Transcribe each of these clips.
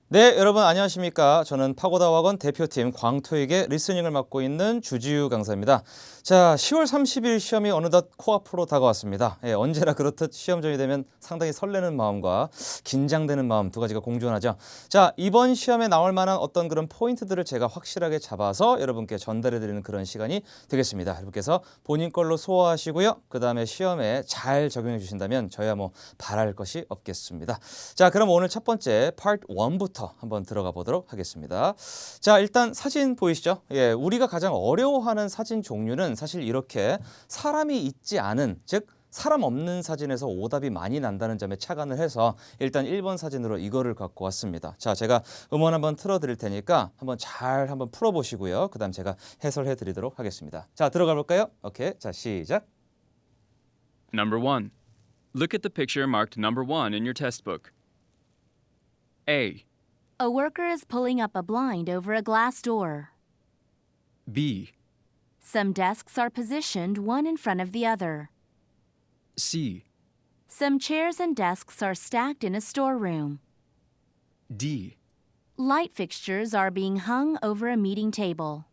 네, 여러분 안녕하십니까? 저는 파고다학원 대표팀 광토익의 리스닝을 맡고 있는 주지우 강사입니다. 자, 10월 30일 시험이 어느덧 코앞으로 다가왔습니다. 언제나 그렇듯 시험전이 되면 상당히 설레는 마음과 긴장되는 마음 두 가지가 공존하죠. 자, 이번 시험에 나올 만한 어떤 그런 포인트들을 제가 확실하게 잡아서 여러분께 전달해드리는 그런 시간이 되겠습니다. 여러분께서 본인 걸로 소화하시고요. 그 다음에 시험에 잘 적용해 주신다면 저야 뭐 바랄 것이 없겠습니다. 자, 그럼 오늘 첫 번째 파트 1부터 한번 들어가 보도록 하겠습니다. 자, 일단 사진 보이시죠? 우리가 가장 어려워하는 사진 종류는 사실 이렇게 사람이 있지 않은, 즉 사람 없는 사진에서 오답이 많이 난다는 점에 착안을 해서 일단 1번 사진으로 이거를 갖고 왔습니다. 자, 제가 음원 한번 틀어드릴 테니까 한번 풀어보시고요. 그 다음 제가 해설해 드리도록 하겠습니다. 자, 들어가 볼까요? 오케이, 자 시작. Number 1. Look at the picture marked number 1 in your textbook. A. A worker is pulling up a blind over a glass door. B. Some desks are positioned one in front of the other. C. Some chairs and desks are stacked in a storeroom. D. Light fixtures are being hung over a meeting table.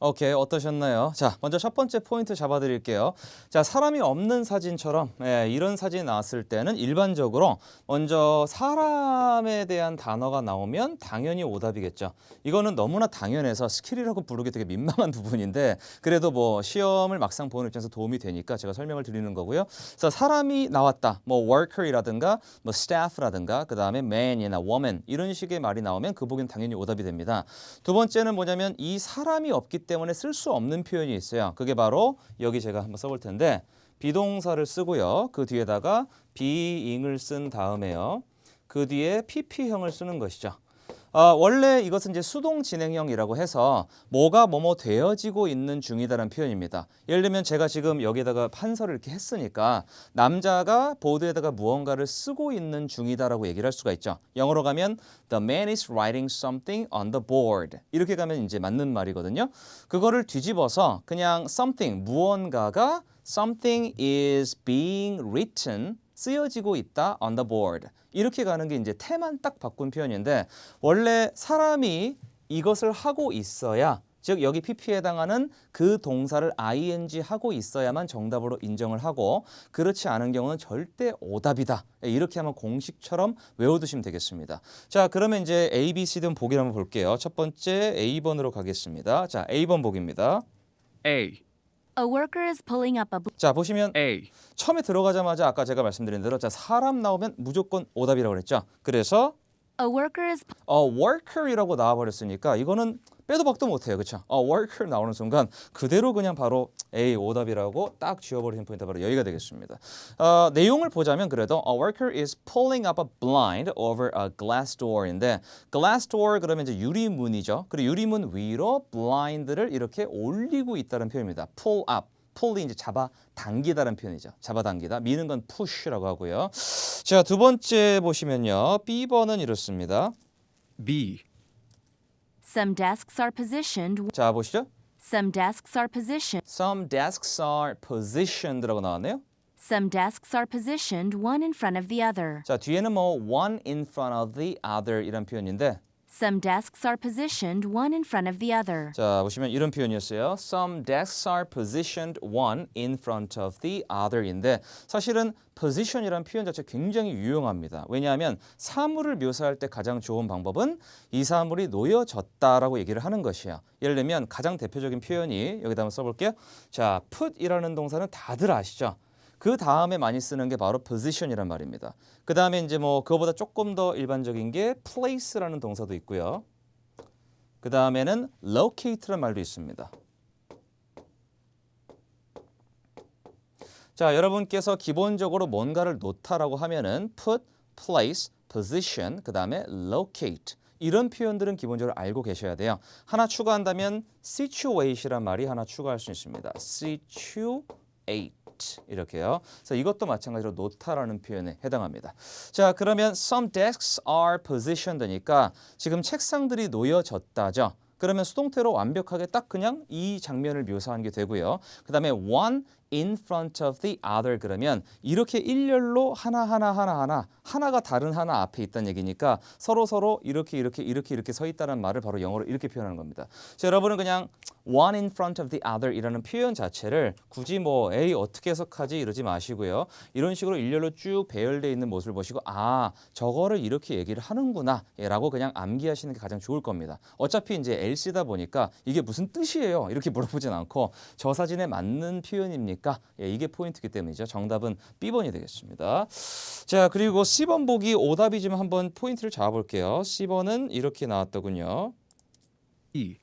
오케이, 어떠셨나요? 자, 먼저 첫 번째 포인트 잡아드릴게요. 자, 사람이 없는 사진처럼 이런 사진이 나왔을 때는 일반적으로 먼저 사람에 대한 단어가 나오면 당연히 오답이겠죠. 이거는 너무나 당연해서 스킬이라고 부르기 되게 민망한 부분인데 그래도 뭐 시험을 막상 보는 입장에서 도움이 되니까 제가 설명을 드리는 거고요. 그래서 사람이 나왔다, 뭐 worker이라든가 뭐 staff라든가 그 다음에 man이나 woman 이런 식의 말이 나오면 그 부분 당연히 오답이 됩니다. 두 번째는 뭐냐면 이 사람이 없기 때문에 쓸 수 없는 표현이 있어요. 그게 바로 여기 제가 한번 써볼 텐데 비동사를 쓰고요. 그 뒤에다가 being을 쓴 다음에요. 그 뒤에 pp형을 쓰는 것이죠. 원래 이것은 이제 수동 진행형이라고 해서 뭐가 뭐뭐 되어지고 있는 중이다라는 표현입니다. 예를 들면 제가 지금 여기에다가 판서를 이렇게 했으니까 남자가 보드에다가 무언가를 쓰고 있는 중이다라고 얘기를 할 수가 있죠. 영어로 가면 The man is writing something on the board. 이렇게 가면 이제 맞는 말이거든요. 그거를 뒤집어서 그냥 something, 무언가가 something is being written 쓰여지고 있다 on the board. 이렇게 가는 게 이제 태만 딱 바꾼 표현인데 원래 사람이 이것을 하고 있어야 즉 여기 PP에 해당하는 그 동사를 ing 하고 있어야만 정답으로 인정을 하고 그렇지 않은 경우는 절대 오답이다. 이렇게 하면 공식처럼 외워두시면 되겠습니다. 자, 그러면 이제 A, B, C 등 보기를 한번 볼게요. 첫 번째 A번으로 가겠습니다. 자, A번 보기입니다. A. A worker is pulling up a 자, 보시면 A. 처음에 들어가자마자 아까 제가 말씀드린 대로 자, 사람 나오면 무조건 오답이라고 그랬죠. 그래서 A worker is worker이라고 나와버렸으니까 이거는 빼도 박도 못해요. 그렇죠? worker 나오는 순간 그대로 그냥 바로 A 오답이라고 딱 지워버리는 포인트가 바로 여기가 되겠습니다. 내용을 보자면 그래도 A worker is pulling up a blind over a glass door인데 glass door 그러면 이제 유리문이죠. 그리고 유리문 위로 blind를 이렇게 올리고 있다는 표현입니다. pull up. pull이 이제 잡아 당기다라는 표현이죠. 잡아 당기다. 미는 건 push라고 하고요. 자, 두 번째 보시면요. B번은 이렇습니다. B. some desks are positioned 자, 보시죠. some desks are positioned Some desks are positioned라고 나왔네요. some desks are positioned one in front of the other. 자, 뒤에는 뭐 one in front of the other 이란 표현인데 Some desks are positioned one in front of the other. 자, 보시면 이런 표현이었어요. Some desks are positioned one in front of the other인데 사실은 position이라는 표현 자체 굉장히 유용합니다. 왜냐하면 사물을 묘사할 때 가장 좋은 방법은 이 사물이 놓여졌다라고 얘기를 하는 것이에요. 예를 들면 가장 대표적인 표현이 여기다 한번 써볼게요. 자, put이라는 동사는 다들 아시죠? 그 다음에 많이 쓰는 게 바로 position이란 말입니다. 그 다음에 이제 뭐 그거보다 조금 더 일반적인 게 place라는 동사도 있고요. 그 다음에는 locate라는 말도 있습니다. 자, 여러분께서 기본적으로 뭔가를 놓다라고 하면은 put, place, position, 그 다음에 locate 이런 표현들은 기본적으로 알고 계셔야 돼요. 하나 추가한다면 situate이란 말이 하나 추가할 수 있습니다. situate 이렇게요. 그래서 이것도 마찬가지로 놓다라는 표현에 해당합니다. 자, 그러면 some desks are positioned니까 지금 책상들이 놓여졌다죠. 그러면 수동태로 완벽하게 딱 그냥 이 장면을 묘사한 게 되고요. 그 다음에 one in front of the other 그러면 이렇게 일렬로 하나가 다른 하나 앞에 있다는 얘기니까 서로 이렇게 서 있다는 말을 바로 영어로 이렇게 표현하는 겁니다. 자, 여러분은 그냥 one in front of the other 이라는 표현 자체를 굳이 뭐 에이 어떻게 해석하지 이러지 마시고요. 이런 식으로 일렬로 쭉 배열되어 있는 모습을 보시고 아 저거를 이렇게 얘기를 하는구나 라고 그냥 암기하시는 게 가장 좋을 겁니다. 어차피 이제 LC다 보니까 이게 무슨 뜻이에요 이렇게 물어보진 않고 저 사진에 맞는 표현입니까? 예, 이게 포인트이기 때문이죠. 정답은 B번이 되겠습니다. 자, 그리고 C번 보기 오답이지만 한번 포인트를 잡아볼게요. C번은 이렇게 나왔더군요. E.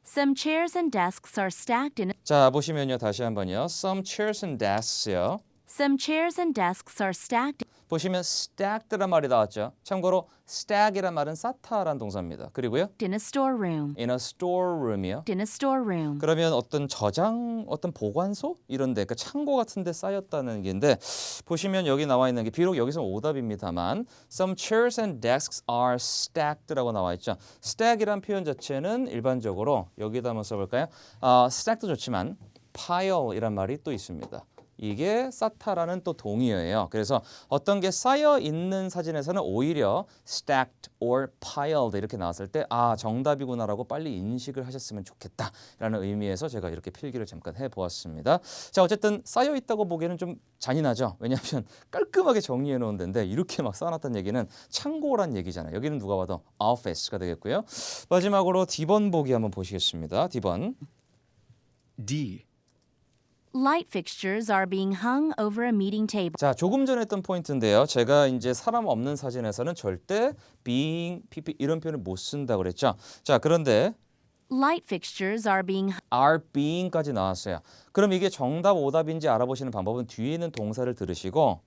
Some chairs and desks are stacked in 자, 보시면요. 다시 한번요. Some chairs and desks요. Some chairs and desks are stacked 보시면 stacked란 말이 나왔죠. 참고로 stack이란 말은 쌓다라는 동사입니다. 그리고요. in a storeroom. in a storeroom이요. In a storeroom. 그러면 어떤 저장, 어떤 보관소 이런 데, 그러니까 창고 같은 데 쌓였다는 얘기인데 보시면 여기 나와 있는 게 비록 여기서는 오답입니다만 Some chairs and desks are stacked라고 나와 있죠. stack이란 표현 자체는 일반적으로 여기다 한번 써볼까요? stack도 좋지만 pile이란 말이 또 있습니다. 이게 쌓다라는 또 동의어예요. 그래서 어떤 게 쌓여 있는 사진에서는 오히려 stacked or piled 이렇게 나왔을 때 아 정답이구나라고 빨리 인식을 하셨으면 좋겠다라는 의미에서 제가 이렇게 필기를 잠깐 해보았습니다. 자 어쨌든 쌓여 있다고 보기에는 좀 잔인하죠. 왜냐하면 깔끔하게 정리해 놓은 데인데 이렇게 막 쌓아놨다는 얘기는 창고란 얘기잖아요. 여기는 누가 봐도 office가 되겠고요. 마지막으로 D번 보기 한번 보시겠습니다. D번. D. Light fixtures are being hung over a meeting table. 자, 조금 전에 했던 포인트인데요. 제가 이제 사람 없는 사진에서는 절대 being, pp 이런 표현을 못 쓴다고 그랬죠. 자, 그런데 Light fixtures are being are being까지 나왔어요. 그럼 이게 정답 오답인지 알아보시는 방법은 뒤에 있는 동사를 들으시고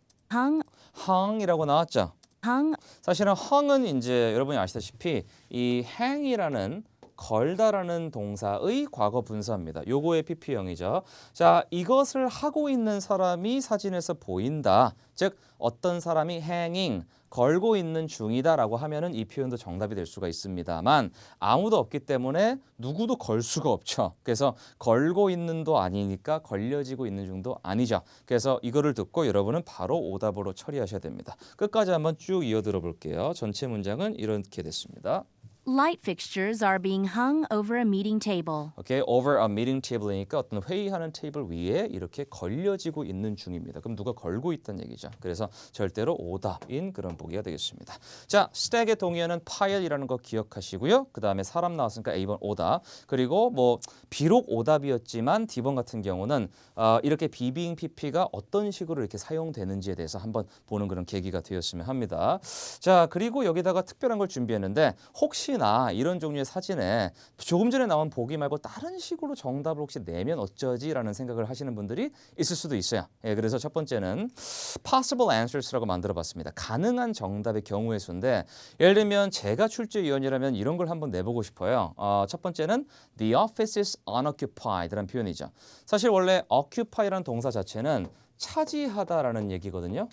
hung이라고 나왔죠. hung 사실은 hung은 이제 여러분이 아시다시피 이 hang이라는 걸다라는 동사의 과거 분사입니다. 요거의 PP형이죠. 자, 이것을 하고 있는 사람이 사진에서 보인다. 즉 어떤 사람이 hanging, 걸고 있는 중이다라고 하면은 이 표현도 정답이 될 수가 있습니다만 아무도 없기 때문에 누구도 걸 수가 없죠. 그래서 걸고 있는도 아니니까 걸려지고 있는 중도 아니죠. 그래서 이거를 듣고 여러분은 바로 오답으로 처리하셔야 됩니다. 끝까지 한번 쭉 이어 들어볼게요. 전체 문장은 이렇게 됐습니다. Light fixtures are being hung over a meeting table. 오케이, over a meeting table이니까 어떤 회의하는 테이블 위에 이렇게 걸려지고 있는 중입니다. 그럼 누가 걸고 있다는 얘기죠. 그래서 절대로 오답인 그런 보기가 되겠습니다. 자, stack의 동의어는 pile이라는 거 기억하시고요. 그 다음에 사람 나왔으니까 A번 오답. 그리고 뭐 비록 오답이었지만 D번 같은 경우는 이렇게 being pp가 어떤 식으로 이렇게 사용되는지에 대해서 한번 보는 그런 계기가 되었으면 합니다. 자, 그리고 여기다가 특별한 걸 준비했는데 혹시나 이런 종류의 사진에 조금 전에 나온 보기 말고 다른 식으로 정답을 혹시 내면 어쩌지라는 생각을 하시는 분들이 있을 수도 있어요. 예, 그래서 첫 번째는 possible answers라고 만들어봤습니다. 가능한 정답의 경우의 수인데 예를 들면 제가 출제위원이라면 이런 걸 한번 내보고 싶어요. 첫 번째는 the office is unoccupied라는 표현이죠. 사실 원래 occupy라는 동사 자체는 차지하다라는 얘기거든요.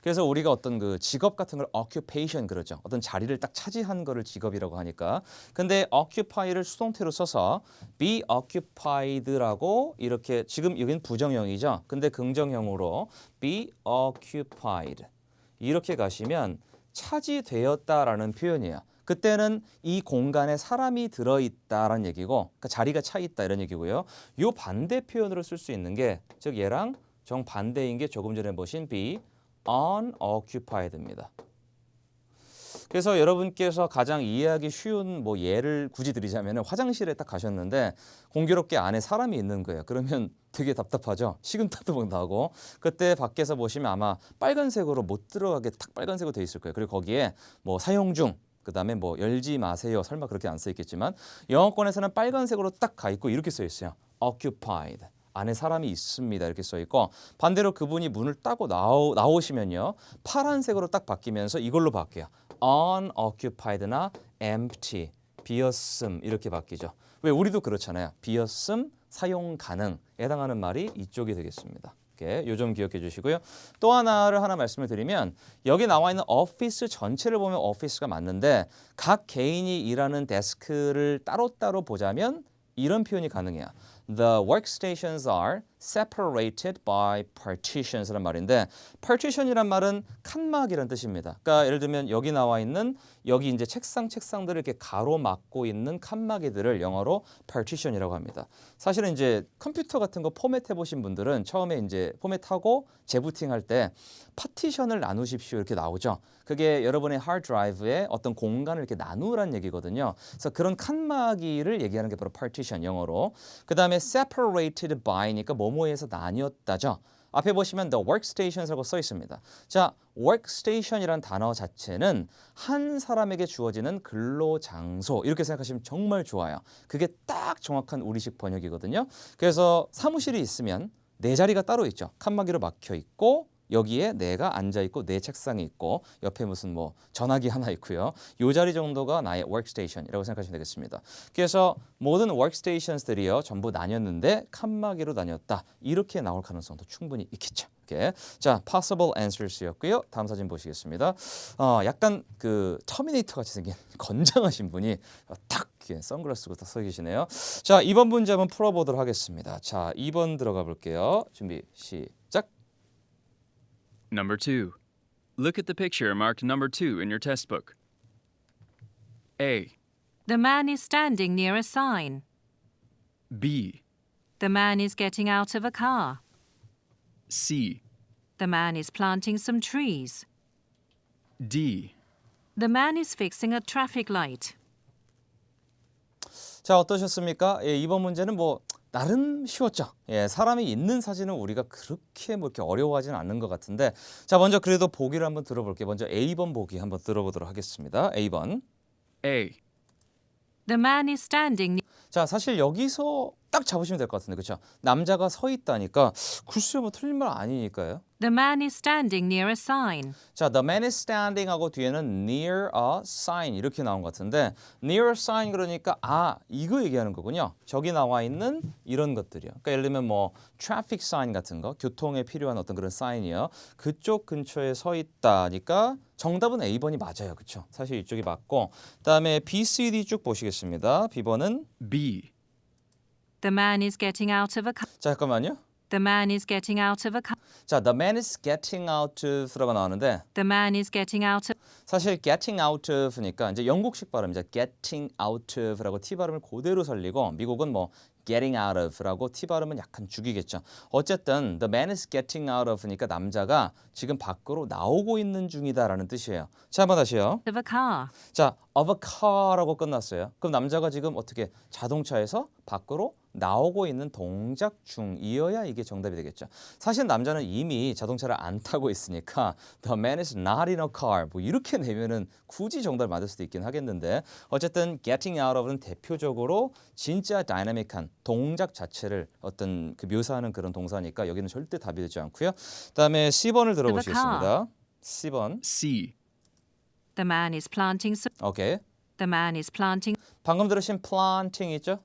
그래서 우리가 어떤 그 직업 같은 걸 occupation 그러죠. 어떤 자리를 딱 차지한 거를 직업이라고 하니까. 근데 occupy를 수동태로 써서 be occupied라고 이렇게 지금 여기는 부정형이죠. 근데 긍정형으로 be occupied 이렇게 가시면 차지되었다라는 표현이에요. 그때는 이 공간에 사람이 들어있다라는 얘기고 그러니까 자리가 차 있다 이런 얘기고요. 요 반대 표현으로 쓸 수 있는 게 즉 얘랑 정반대인 게 조금 전에 보신 be unoccupied입니다. 그래서 여러분께서 가장 이해하기 쉬운 뭐 예를 굳이 드리자면 화장실에 딱 가셨는데 공교롭게 안에 사람이 있는 거예요. 그러면 되게 답답하죠. 식은땀도 막 나고 그때 밖에서 보시면 아마 빨간색으로 못 들어가게 딱 빨간색으로 돼 있을 거예요. 그리고 거기에 뭐 사용 중 그다음에 뭐 열지 마세요. 설마 그렇게 안 써 있겠지만 영어권에서는 빨간색으로 딱 가 있고 이렇게 써 있어요. occupied. 안에 사람이 있습니다. 이렇게 써 있고 반대로 그분이 문을 따고 나오시면요. 파란색으로 딱 바뀌면서 이걸로 바뀌어요. unoccupied나 empty, 비었음 이렇게 바뀌죠. 왜 우리도 그렇잖아요. 비었음, 사용 가능에 해당하는 말이 이쪽이 되겠습니다. 요 점 기억해 주시고요. 또 하나를 말씀을 드리면 여기 나와 있는 오피스 전체를 보면 오피스가 맞는데 각 개인이 일하는 데스크를 따로따로 보자면 이런 표현이 가능해요. The workstations are separated by partitions란 말인데 partition이란 말은 칸막이란 뜻입니다. 그러니까 예를 들면 여기 나와 있는 여기 이제 책상들을 이렇게 가로막고 있는 칸막이들을 영어로 partition이라고 합니다. 사실은 이제 컴퓨터 같은 거 포맷해 보신 분들은 처음에 이제 포맷하고 재부팅할 때 파티션을 나누십시오 이렇게 나오죠. 그게 여러분의 하드 드라이브에 어떤 공간을 이렇게 나누라는 얘기거든요. 그래서 그런 칸막이를 얘기하는 게 바로 partition 영어로. 그다음에 separated by니까 뭐뭐에서 나뉘었다죠. 앞에 보시면 the workstations라고 써 있습니다. 자, workstation이란 단어 자체는 한 사람에게 주어지는 근로 장소 이렇게 생각하시면 정말 좋아요. 그게 딱 정확한 우리식 번역이거든요. 그래서 사무실이 있으면 네 자리가 따로 있죠. 칸막이로 막혀 있고 여기에 내가 앉아 있고 내 책상이 있고 옆에 무슨 뭐 전화기 하나 있고요. 요 자리 정도가 나의 workstation이라고 생각하시면 되겠습니다. 그래서 모든 workstations들이요 전부 나뉘었는데 칸막이로 나뉘었다. 이렇게 나올 가능성도 충분히 있겠죠. 이렇게. 자, possible answers였고요. 다음 사진 보시겠습니다. 약간 그 터미네이터 같이 생긴 건장하신 분이 탁 선글라스 쓰고 딱 서 계시네요. 자, 2번 문제 한번 풀어보도록 하겠습니다. 자, 2번 들어가 볼게요. 준비 시작. Number 2. Look at the picture marked number 2 in your test book. A. The man is standing near a sign. B. The man is getting out of a car. C. The man is planting some trees. D. The man is fixing a traffic light. 자, 어떠셨습니까? 예, 이번 문제는 뭐 나름 쉬웠죠. 예, 사람이 있는 사진은 우리가 그렇게 뭐 이렇게 어려워하지는 않는 것 같은데, 자, 먼저 그래도 보기를 한번 들어볼게요. 먼저 A번 보기 한번 들어보도록 하겠습니다. A번. A. The man is standing. 자, 사실 여기서 딱 잡으시면 될 것 같은데, 그렇죠? 남자가 서 있다니까 글쎄요, 뭐 틀린 말 아니니까요. The man is standing near a sign. 자, the man is standing 하고 뒤에는 near a sign 이렇게 나온 것 같은데 near a sign 그러니까 이거 얘기하는 거군요. 저기 나와 있는 이런 것들이요. 그러니까 예를 들면 뭐 traffic sign 같은 거, 교통에 필요한 어떤 그런 사인이요. 그쪽 근처에 서 있다니까 정답은 A번이 맞아요. 그렇죠? 사실 이쪽이 맞고 그다음에 B, C, D 쭉 보시겠습니다. B번은 B. The man is getting out of a car. 자, 잠깐만요. The man is getting out of a car. 자, the man is getting out of라고 나오는데 The man is getting out of. 사실 getting out of니까 이제 영국식 발음이죠. getting out of라고 T 발음을 그대로 살리고 미국은 뭐 getting out of라고 T 발음은 약간 죽이겠죠. 어쨌든 the man is getting out of니까 남자가 지금 밖으로 나오고 있는 중이다라는 뜻이에요. 자, 한번 다시요. Of a car. 자, of a car라고 끝났어요. 그럼 남자가 지금 어떻게 자동차에서 밖으로 나오고 있는 동작 중이어야 이게 정답이 되겠죠. 사실 남자는 이미 자동차를 안 타고 있으니까 the man is not in a car 뭐 이렇게 내면은 굳이 정답을 맞을 수도 있긴 하겠는데 어쨌든 getting out of는 대표적으로 진짜 다이나믹한 동작 자체를 어떤 그 묘사하는 그런 동사니까 여기는 절대 답이 되지 않고요. 그다음에 C번을 들어보시겠습니다. C번. C. The man is planting some. 오케이. The man is planting. 방금 들으신 planting 있죠?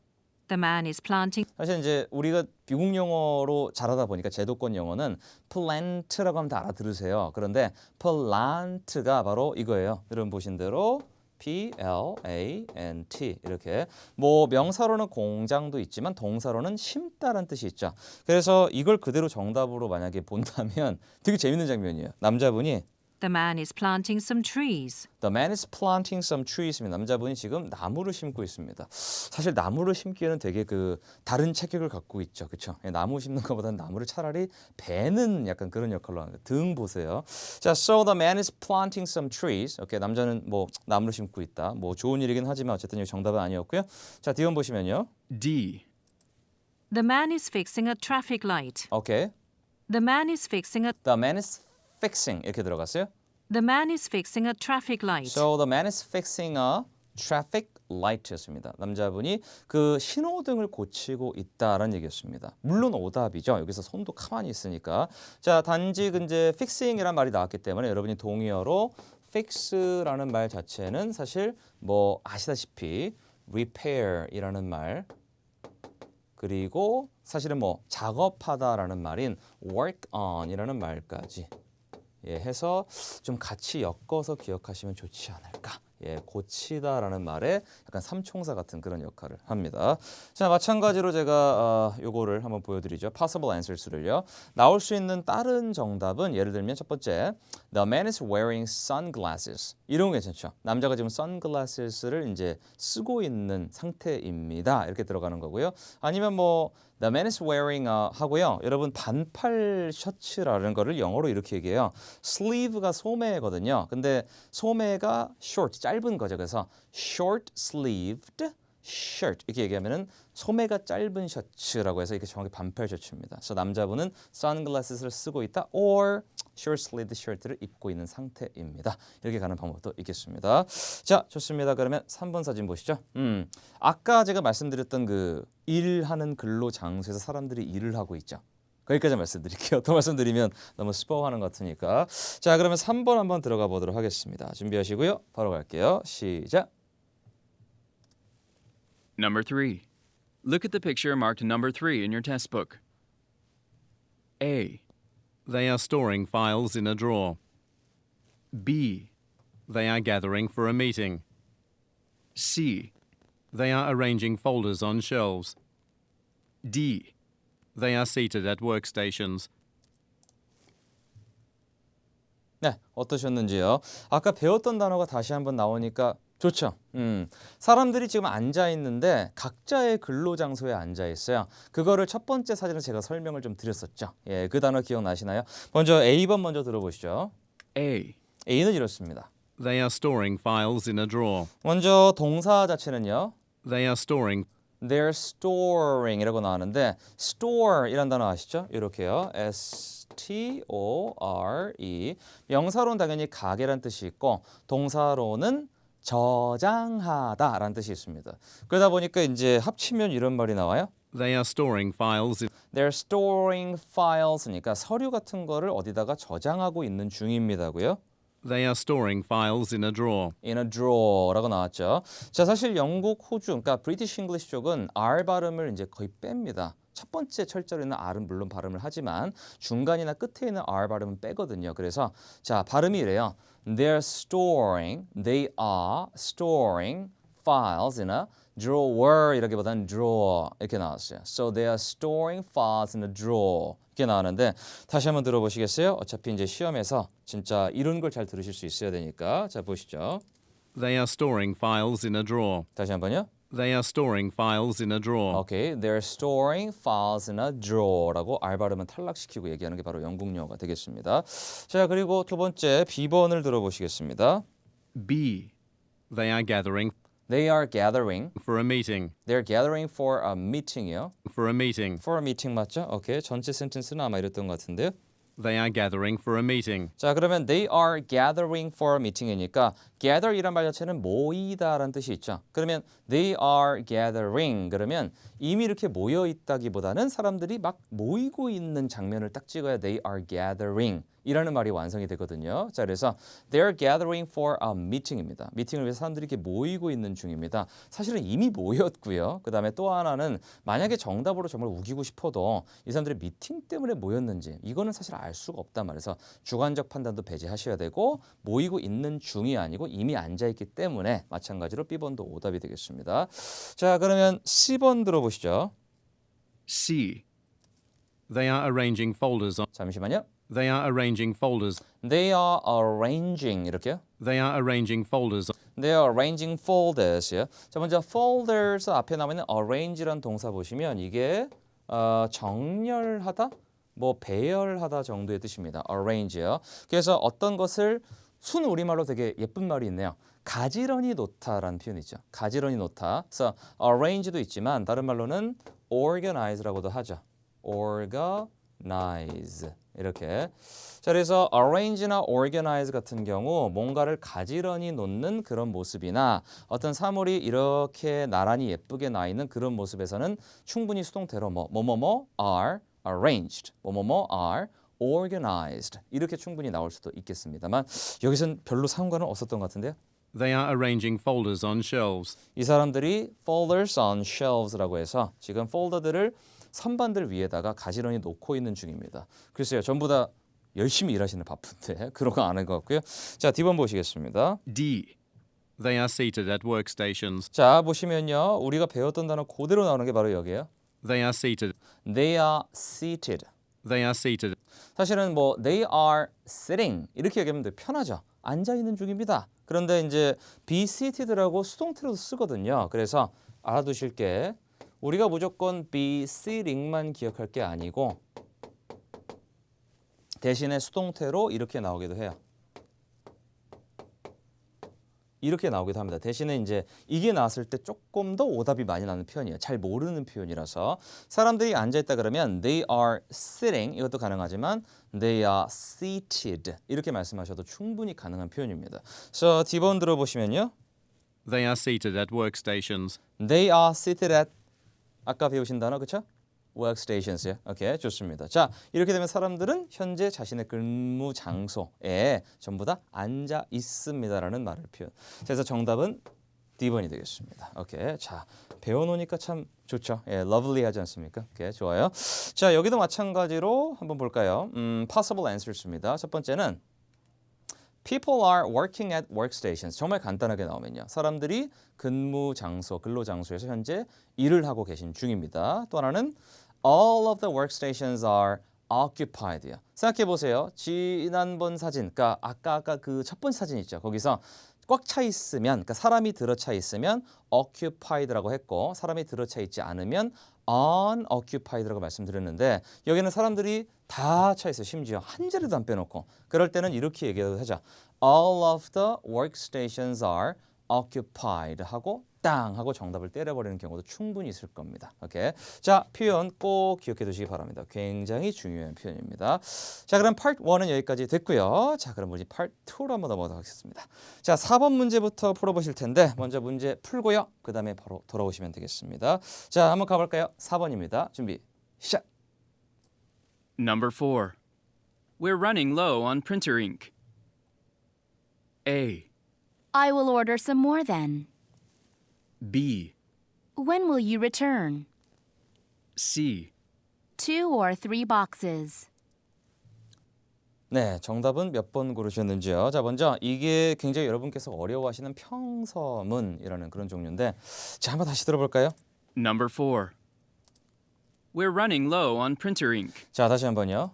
The man is planting. 사실 이제 우리가 미국 영어로 잘하다 보니까 제도권 영어는 plant라고 하면 다 알아들으세요. 그런데 plant가 바로 이거예요. 여러분 보신 대로 P-L-A-N-T 이렇게 뭐 명사로는 공장도 있지만 동사로는 심다라는 뜻이 있죠. 그래서 이걸 그대로 정답으로 만약에 본다면 되게 재밌는 장면이에요. 남자분이 The man is planting some trees. The man is planting some trees. 남자분이 지금 나무를 심고 있습니다. 사실 나무를 심기에는 되게 그 다른 체격을 갖고 있죠, 그렇죠? 나무 심는 것보다는 나무를 차라리 베는 약간 그런 역할로 하는 거예요. 등 보세요. 자, so the man is planting some trees. 오케이, 남자는 뭐 나무를 심고 있다. 뭐 좋은 일이긴 하지만 어쨌든 이 정답은 아니었고요. 자, 뒤원 보시면요. D. The man is fixing a traffic light. 오케이, The man is fixing a. the man is fixing 이렇게 들어갔어요. The man is fixing a traffic light. So the man is fixing a traffic light였습니다. 남자분이 그 신호등을 고치고 있다라는 얘기였습니다. 물론 오답이죠. 여기서 손도 가만히 있으니까. 자, 단지 이제 fixing이란 말이 나왔기 때문에 여러분이 동의어로 fix라는 말 자체는 사실 뭐 아시다시피 repair이라는 말 그리고 사실은 뭐 작업하다라는 말인 work on이라는 말까지 해서 좀 같이 엮어서 기억하시면 좋지 않을까 예, 고치다라는 말에 약간 삼총사 같은 그런 역할을 합니다. 자, 마찬가지로 제가 요거를 한번 보여드리죠. Possible answers를요. 나올 수 있는 다른 정답은 예를 들면 첫 번째, The man is wearing sunglasses. 이런 거 괜찮죠? 남자가 지금 sunglasses를 이제 쓰고 있는 상태입니다. 이렇게 들어가는 거고요. 아니면 뭐 The man is wearing 하고요. 여러분 반팔 셔츠라는 거를 영어로 이렇게 얘기해요. sleeve가 소매거든요. 근데 소매가 short, 짧은 거죠. 그래서 short sleeved shirt 이렇게 얘기하면은 소매가 짧은 셔츠라고 해서 이렇게 정확히 반팔 셔츠입니다. 그래서 남자분은 sunglasses를 쓰고 있다 or short sleeved shirt를 입고 있는 상태입니다. 이렇게 가는 방법도 있겠습니다. 자, 좋습니다. 그러면 3번 사진 보시죠. 아까 제가 말씀드렸던 그 일하는 근로 장소에서 사람들이 일을 하고 있죠. 거기까지 말씀드릴게요. 더 말씀드리면 너무 스포하는 것 같으니까. 자, 그러면 3번 한번 들어가 보도록 하겠습니다. 준비하시고요. 바로 갈게요. 시작. Number 3. Look at the picture marked number 3 in your test book. A. They are storing files in a drawer. B. They are gathering for a meeting. C. They are arranging folders on shelves. D. They are seated at workstations. 네, 어떠셨는지요? 아까 배웠던 단어가 다시 한번 나오니까 좋죠. 사람들이 지금 앉아 있는데 각자의 근로 장소에 앉아 있어요. 그거를 첫 번째 사진을 제가 설명을 좀 드렸었죠. 예, 그 단어 기억나시나요? 먼저 A번 먼저 들어보시죠. A. A는 이렇습니다. They are storing files in a drawer. 먼저 동사 자체는요. They are storing They're storing이라고 나오는데 store이란 단어 아시죠? 이렇게요. S-T-O-R-E. 명사로는 당연히 가게란 뜻이 있고 동사로는 저장하다라는 뜻이 있습니다. 그러다 보니까 이제 합치면 이런 말이 나와요. They are storing files in They're storing files니까 서류 같은 거를 어디다가 저장하고 있는 중입니다고요. They are storing files in a drawer. In a drawer라고 나왔죠. 자, 사실 영국, 호주, 그러니까 브리티시 잉글리시 쪽은 R 발음을 이제 거의 뺍니다. 첫 번째 철자로 있는 R은 물론 발음을 하지만 중간이나 끝에 있는 R 발음은 빼거든요. 그래서 자, 발음이 이래요. They are storing files in a drawer 이라기보다는 drawer 이렇게 나왔어요. So they are storing files in a drawer 이렇게 나왔는데 다시 한번 들어보시겠어요? 어차피 이제 시험에서 진짜 이런 걸 잘 들으실 수 있어야 되니까 자 보시죠. They are storing files in a drawer. 다시 한번요. They are storing files in a drawer. 오케이, they're storing files in a drawer라고 R 발음은 탈락시키고 얘기하는 게 바로 영국 영어가 되겠습니다. 자, 그리고 두 번째 B번을 들어보시겠습니다. B. They are gathering They are gathering. for a meeting. They're gathering for a meeting이요. For a meeting. For a meeting 맞죠? 오케이, 전체 센텐스는 아마 이랬던 것 같은데요. They are gathering for a meeting. 자, 그러면 they are gathering for a meeting이니까 gather 이란 말 자체는 모이다라는 뜻이 있죠. 그러면 they are gathering 그러면 이미 이렇게 모여 있다기보다는 사람들이 막 모이고 있는 장면을 딱 찍어야 they are gathering 이라는 말이 완성이 되거든요. 자, 그래서 they're gathering for a meeting입니다. 미팅을 위해서 사람들이 이렇게 모이고 있는 중입니다. 사실은 이미 모였고요. 그 다음에 또 하나는 만약에 정답으로 정말 우기고 싶어도 이 사람들이 미팅 때문에 모였는지 이거는 사실 알 수가 없단 말이에요. 주관적 판단도 배제하셔야 되고 모이고 있는 중이 아니고 이미 앉아있기 때문에 마찬가지로 B번도 오답이 되겠습니다. 자, 그러면 C번 들어보시죠. C. They are arranging folders on 잠시만요. They are arranging folders. They are arranging 이렇게요. They are arranging folders. They are arranging folders요. 자, 먼저 folders 앞에 나와 있는 arrange란 동사 보시면 이게 정렬하다, 뭐 배열하다 정도의 뜻입니다. arrange요. 그래서 어떤 것을 순 우리말로 되게 예쁜 말이 있네요. 가지런히 놓다라는 표현이 있죠. 가지런히 놓다. 그래서 arrange도 있지만 다른 말로는 organize라고도 하죠. organize 이렇게. 자, 그래서 arrange나 organize 같은 경우 뭔가를 가지런히 놓는 그런 모습이나 어떤 사물이 이렇게 나란히 예쁘게 나 있는 그런 모습에서는 충분히 수동태로 뭐뭐뭐 are arranged, 뭐뭐뭐 are organized 이렇게 충분히 나올 수도 있겠습니다만 여기선 별로 상관은 없었던 것 같은데요. They are arranging folders on shelves. 이 사람들이 folders on shelves라고 해서 지금 폴더들을 선반들 위에다가 가지런히 놓고 있는 중입니다. 글쎄요, 전부 다 열심히 일하시는 바쁜데 그런 거 아는 것 같고요. 자, D번 보시겠습니다. D. They are seated at workstations. 자, 보시면요. 우리가 배웠던 단어 그대로 나오는 게 바로 여기예요. They are seated. They are seated. They are seated. 사실은 뭐 they are sitting 이렇게 얘기하면 더 편하죠. 앉아 있는 중입니다. 그런데 이제 be seated라고 수동태로도 쓰거든요. 그래서 알아두실 게 우리가 무조건 be sitting만 기억할 게 아니고 대신에 수동태로 이렇게 나오기도 해요. 이렇게 나오기도 합니다. 대신에 이제 이게 나왔을 때 조금 더 오답이 많이 나는 표현이에요. 잘 모르는 표현이라서 사람들이 앉아있다 그러면 they are sitting 이것도 가능하지만 they are seated 이렇게 말씀하셔도 충분히 가능한 표현입니다. 그래서 D번 들어보시면요. They are seated at workstations. They are seated at 아까 배우신 단어 그렇죠? workstations요. 오케이, 좋습니다. 자, 이렇게 되면 사람들은 현재 자신의 근무 장소에 전부 다 앉아 있습니다라는 말을 표현. 그래서 정답은 D번이 되겠습니다. 오케이, 자 배워놓으니까 참 좋죠. 예, lovely하지 않습니까? 오케이, 좋아요. 자, 여기도 마찬가지로 한번 볼까요? possible answers입니다. 첫 번째는 People are working at workstations. 정말 간단하게 나오면요. 사람들이 근무 장소, 근로 장소에서 현재 일을 하고 계신 중입니다. 또 하나는 All of the workstations are occupied. 생각해 보세요. 지난번 사진, 그러니까 아까 그 첫 번째 사진 있죠. 거기서 꽉 차 있으면, 그러니까 사람이 들어차 있으면 occupied라고 했고 사람이 들어차 있지 않으면 unoccupied라고 말씀드렸는데 여기는 사람들이 다 차 있어요. 심지어 한 자리도 안 빼놓고. 그럴 때는 이렇게 얘기해도 하죠. All of the workstations are occupied 하고 땅 하고 정답을 때려버리는 경우도 충분히 있을 겁니다. 오케이. 자, 표현 꼭 기억해 두시기 바랍니다. 굉장히 중요한 표현입니다. 자, 그럼 파트 1은 여기까지 됐고요. 자, 그럼 우리 파트 2로 한번 넘어가도록 하겠습니다. 자, 4번 문제부터 풀어보실 텐데 먼저 문제 풀고요. 그 다음에 바로 돌아오시면 되겠습니다. 자, 한번 가볼까요? 4번입니다. 준비, 시작! Number 4. We're running low on printer ink. A. I will order some more then. B. When will you return? C. 2 or 3 boxes. 네, 정답은 몇 번 고르셨는지요? 자, 먼저 이게 굉장히 여러분께서 어려워하시는 평서문이라는 그런 종류인데 자, 한번 다시 들어볼까요? Number 4. We're running low on printer ink. 자, 다시 한번요.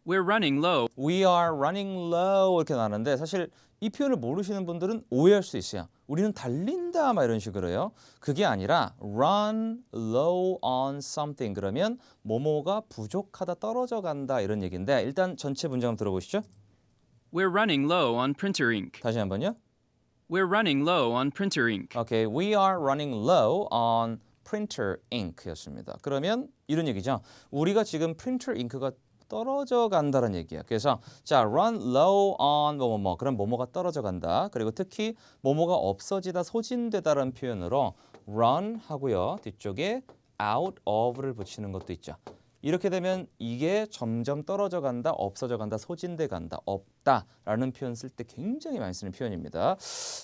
We're running low. We are running low 이렇게 나왔는데 사실 이 표현을 모르시는 분들은 오해할 수 있어요. 우리는 달린다 막 이런 식으로요. 그게 아니라 run low on something 그러면 뭐뭐가 부족하다 떨어져 간다 이런 얘기인데 일단 전체 문장 한번 들어보시죠. We're running low on printer ink. 다시 한번요. We're running low on printer ink. 오케이, we are running low on printer ink였습니다. 그러면 이런 얘기죠. 우리가 지금 printer ink가 떨어져 간다는 얘기예요. 그래서 자, run low on 뭐뭐뭐 그럼 뭐뭐가 떨어져 간다. 그리고 특히 뭐뭐가 없어지다, 소진되다라는 표현으로 run 하고요. 뒤쪽에 out of를 붙이는 것도 있죠. 이렇게 되면 이게 점점 떨어져 간다, 없어져 간다, 소진돼 간다, 없다라는 표현 쓸 때 굉장히 많이 쓰는 표현입니다.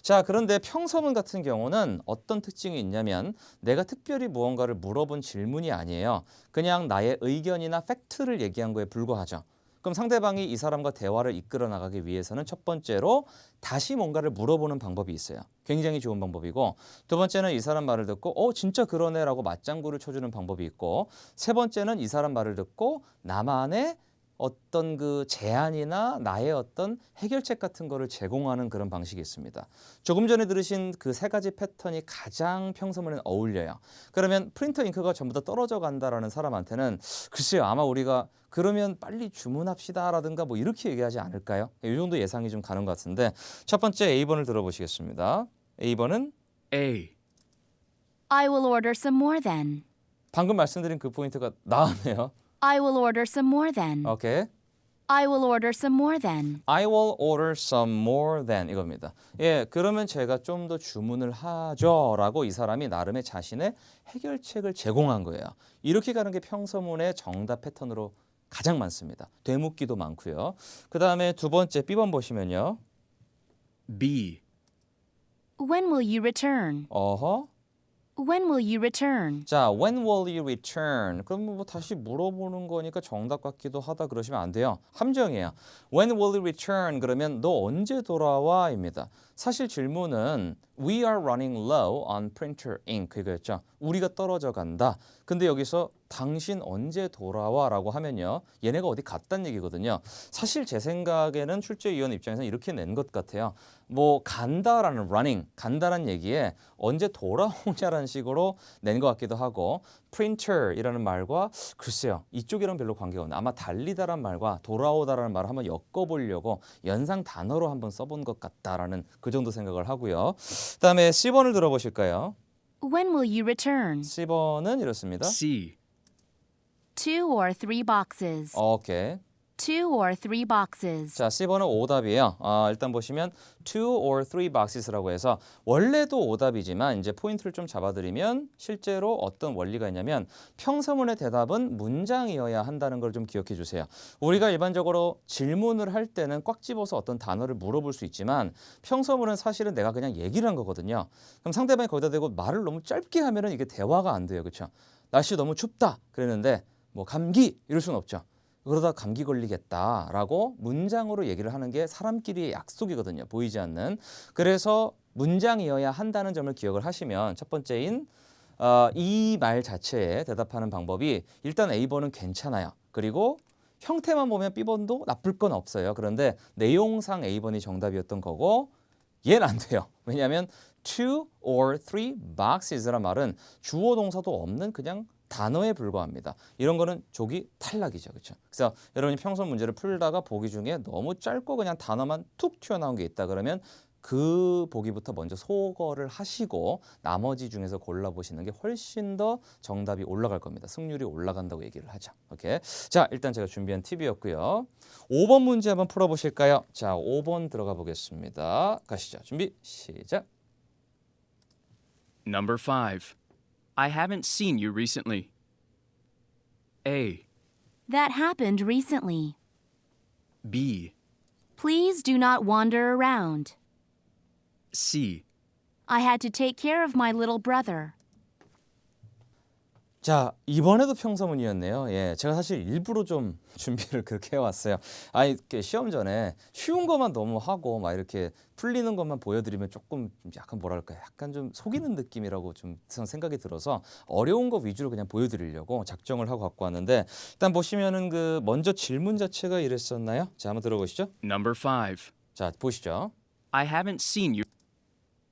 자, 그런데 평서문 같은 경우는 어떤 특징이 있냐면 내가 특별히 무언가를 물어본 질문이 아니에요. 그냥 나의 의견이나 팩트를 얘기한 거에 불과하죠. 그럼 상대방이 이 사람과 대화를 이끌어 나가기 위해서는 첫 번째로 다시 뭔가를 물어보는 방법이 있어요. 굉장히 좋은 방법이고 두 번째는 이 사람 말을 듣고 진짜 그러네라고 맞장구를 쳐주는 방법이 있고 세 번째는 이 사람 말을 듣고 나만의 어떤 그 제안이나 나의 어떤 해결책 같은 거를 제공하는 그런 방식이 있습니다. 조금 전에 들으신 그 세 가지 패턴이 가장 평소문에 어울려요. 그러면 프린터 잉크가 전부 다 떨어져 간다라는 사람한테는 글쎄요, 아마 우리가 그러면 빨리 주문합시다라든가 뭐 이렇게 얘기하지 않을까요? 이 정도 예상이 좀 가는 것 같은데 첫 번째 A번을 들어보시겠습니다. A번은 A. I will order some more then. 방금 말씀드린 그 포인트가 나왔네요. I will order some more then. 오케이. I will order some more then. I will order some more than 이겁니다. 예, 그러면 제가 좀 더 주문을 하죠라고 이 사람이 나름의 자신의 해결책을 제공한 거예요. 이렇게 가는 게 평서문의 정답 패턴으로 가장 많습니다. 되묻기도 많고요. 그 다음에 두 번째 B번 보시면요. B. When will you return? 어허. When will you return? 자, when will you return? 그럼 뭐 다시 물어보는 거니까 정답 같기도 하다 그러시면 안 돼요. 함정이에요. When will you return? 그러면 너 언제 돌아와?입니다. 사실 질문은 We are running low on printer ink 이거였죠. 우리가 떨어져 간다. 근데 여기서 당신 언제 돌아와? 라고 하면요. 얘네가 어디 갔단 얘기거든요. 사실 제 생각에는 출제위원 입장에서는 이렇게 낸 것 같아요. 뭐 간다라는 running, 간다라는 얘기에 언제 돌아오냐라는 식으로 낸 것 같기도 하고 printer이라는 말과 글쎄요. 이쪽이랑 별로 관계가 없네. 아마 달리다란 말과 돌아오다라는 말을 한번 엮어보려고 연상 단어로 한번 써본 것 같다라는 그 정도 생각을 하고요. 그다음에 C번을 들어보실까요? When will you return? C번은 이렇습니다. C. 2 or 3 boxes. 오케이. 2 or 3 boxes. 자, C번은 오답이에요. 일단 보시면 2 or 3 boxes라고 해서 원래도 오답이지만 이제 포인트를 좀 잡아드리면 실제로 어떤 원리가 있냐면 평서문의 대답은 문장이어야 한다는 걸 좀 기억해 주세요. 우리가 일반적으로 질문을 할 때는 꽉 집어서 어떤 단어를 물어볼 수 있지만 평서문은 사실은 내가 그냥 얘기를 한 거거든요. 그럼 상대방이 거기다 대고 말을 너무 짧게 하면은 이게 대화가 안 돼요. 그렇죠? 날씨 너무 춥다 그랬는데 뭐 감기 이럴 수는 없죠. 그러다 감기 걸리겠다라고 문장으로 얘기를 하는 게 사람끼리의 약속이거든요. 보이지 않는. 그래서 문장이어야 한다는 점을 기억을 하시면 첫 번째인 이 말 자체에 대답하는 방법이 일단 A번은 괜찮아요. 그리고 형태만 보면 B번도 나쁠 건 없어요. 그런데 내용상 A번이 정답이었던 거고 얘는 안 돼요. 왜냐하면 2 or 3 boxes란 말은 주어 동사도 없는 그냥 단어에 불과합니다. 이런 거는 족이 탈락이죠. 그렇죠? 그래서 여러분이 평소 문제를 풀다가 보기 중에 너무 짧고 그냥 단어만 툭 튀어나온 게 있다 그러면 그 보기부터 먼저 소거를 하시고 나머지 중에서 골라보시는 게 훨씬 더 정답이 올라갈 겁니다. 승률이 올라간다고 얘기를 하죠. 오케이. 자, 일단 제가 준비한 팁이었고요. 5번 문제 한번 풀어보실까요? 자, 5번 들어가 보겠습니다. 가시죠. 준비 시작. Number 5. I haven't seen you recently. A. That happened recently. B. Please do not wander around. C. I had to take care of my little brother. 자, 이번에도 평서문이었네요. 예, 제가 사실 일부러 좀 준비를 그렇게 해왔어요. 아니, 이렇게 시험 전에 쉬운 것만 너무 하고 막 이렇게 풀리는 것만 보여드리면 조금 약간 뭐랄까, 약간 좀 속이는 느낌이라고 좀 생각이 들어서 어려운 거 위주로 그냥 보여드리려고 작정을 하고 갖고 왔는데 일단 보시면은 그 먼저 질문 자체가 이랬었나요? 자, 한번 들어보시죠. Number 5. 자, 보시죠. I haven't seen you.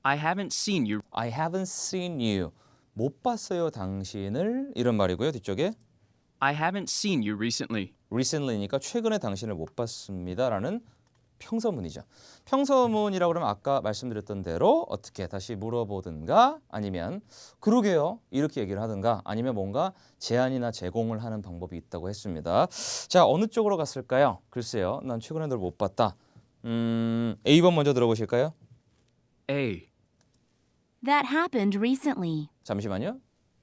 I haven't seen you. I haven't seen you. 못 봤어요, 당신을. 이런 말이고요. 뒤쪽에 I haven't seen you recently. recently니까 최근에 당신을 못 봤습니다라는 평서문이죠. 평서문이라고 그러면 아까 말씀드렸던 대로 어떻게 다시 물어보든가 아니면 그러게요 이렇게 얘기를 하든가 아니면 뭔가 제안이나 제공을 하는 방법이 있다고 했습니다. 자, 어느 쪽으로 갔을까요? 글쎄요. 난 최근에 널 못 봤다. A번 먼저 들어보실까요? A. That happened recently. 잠시만요.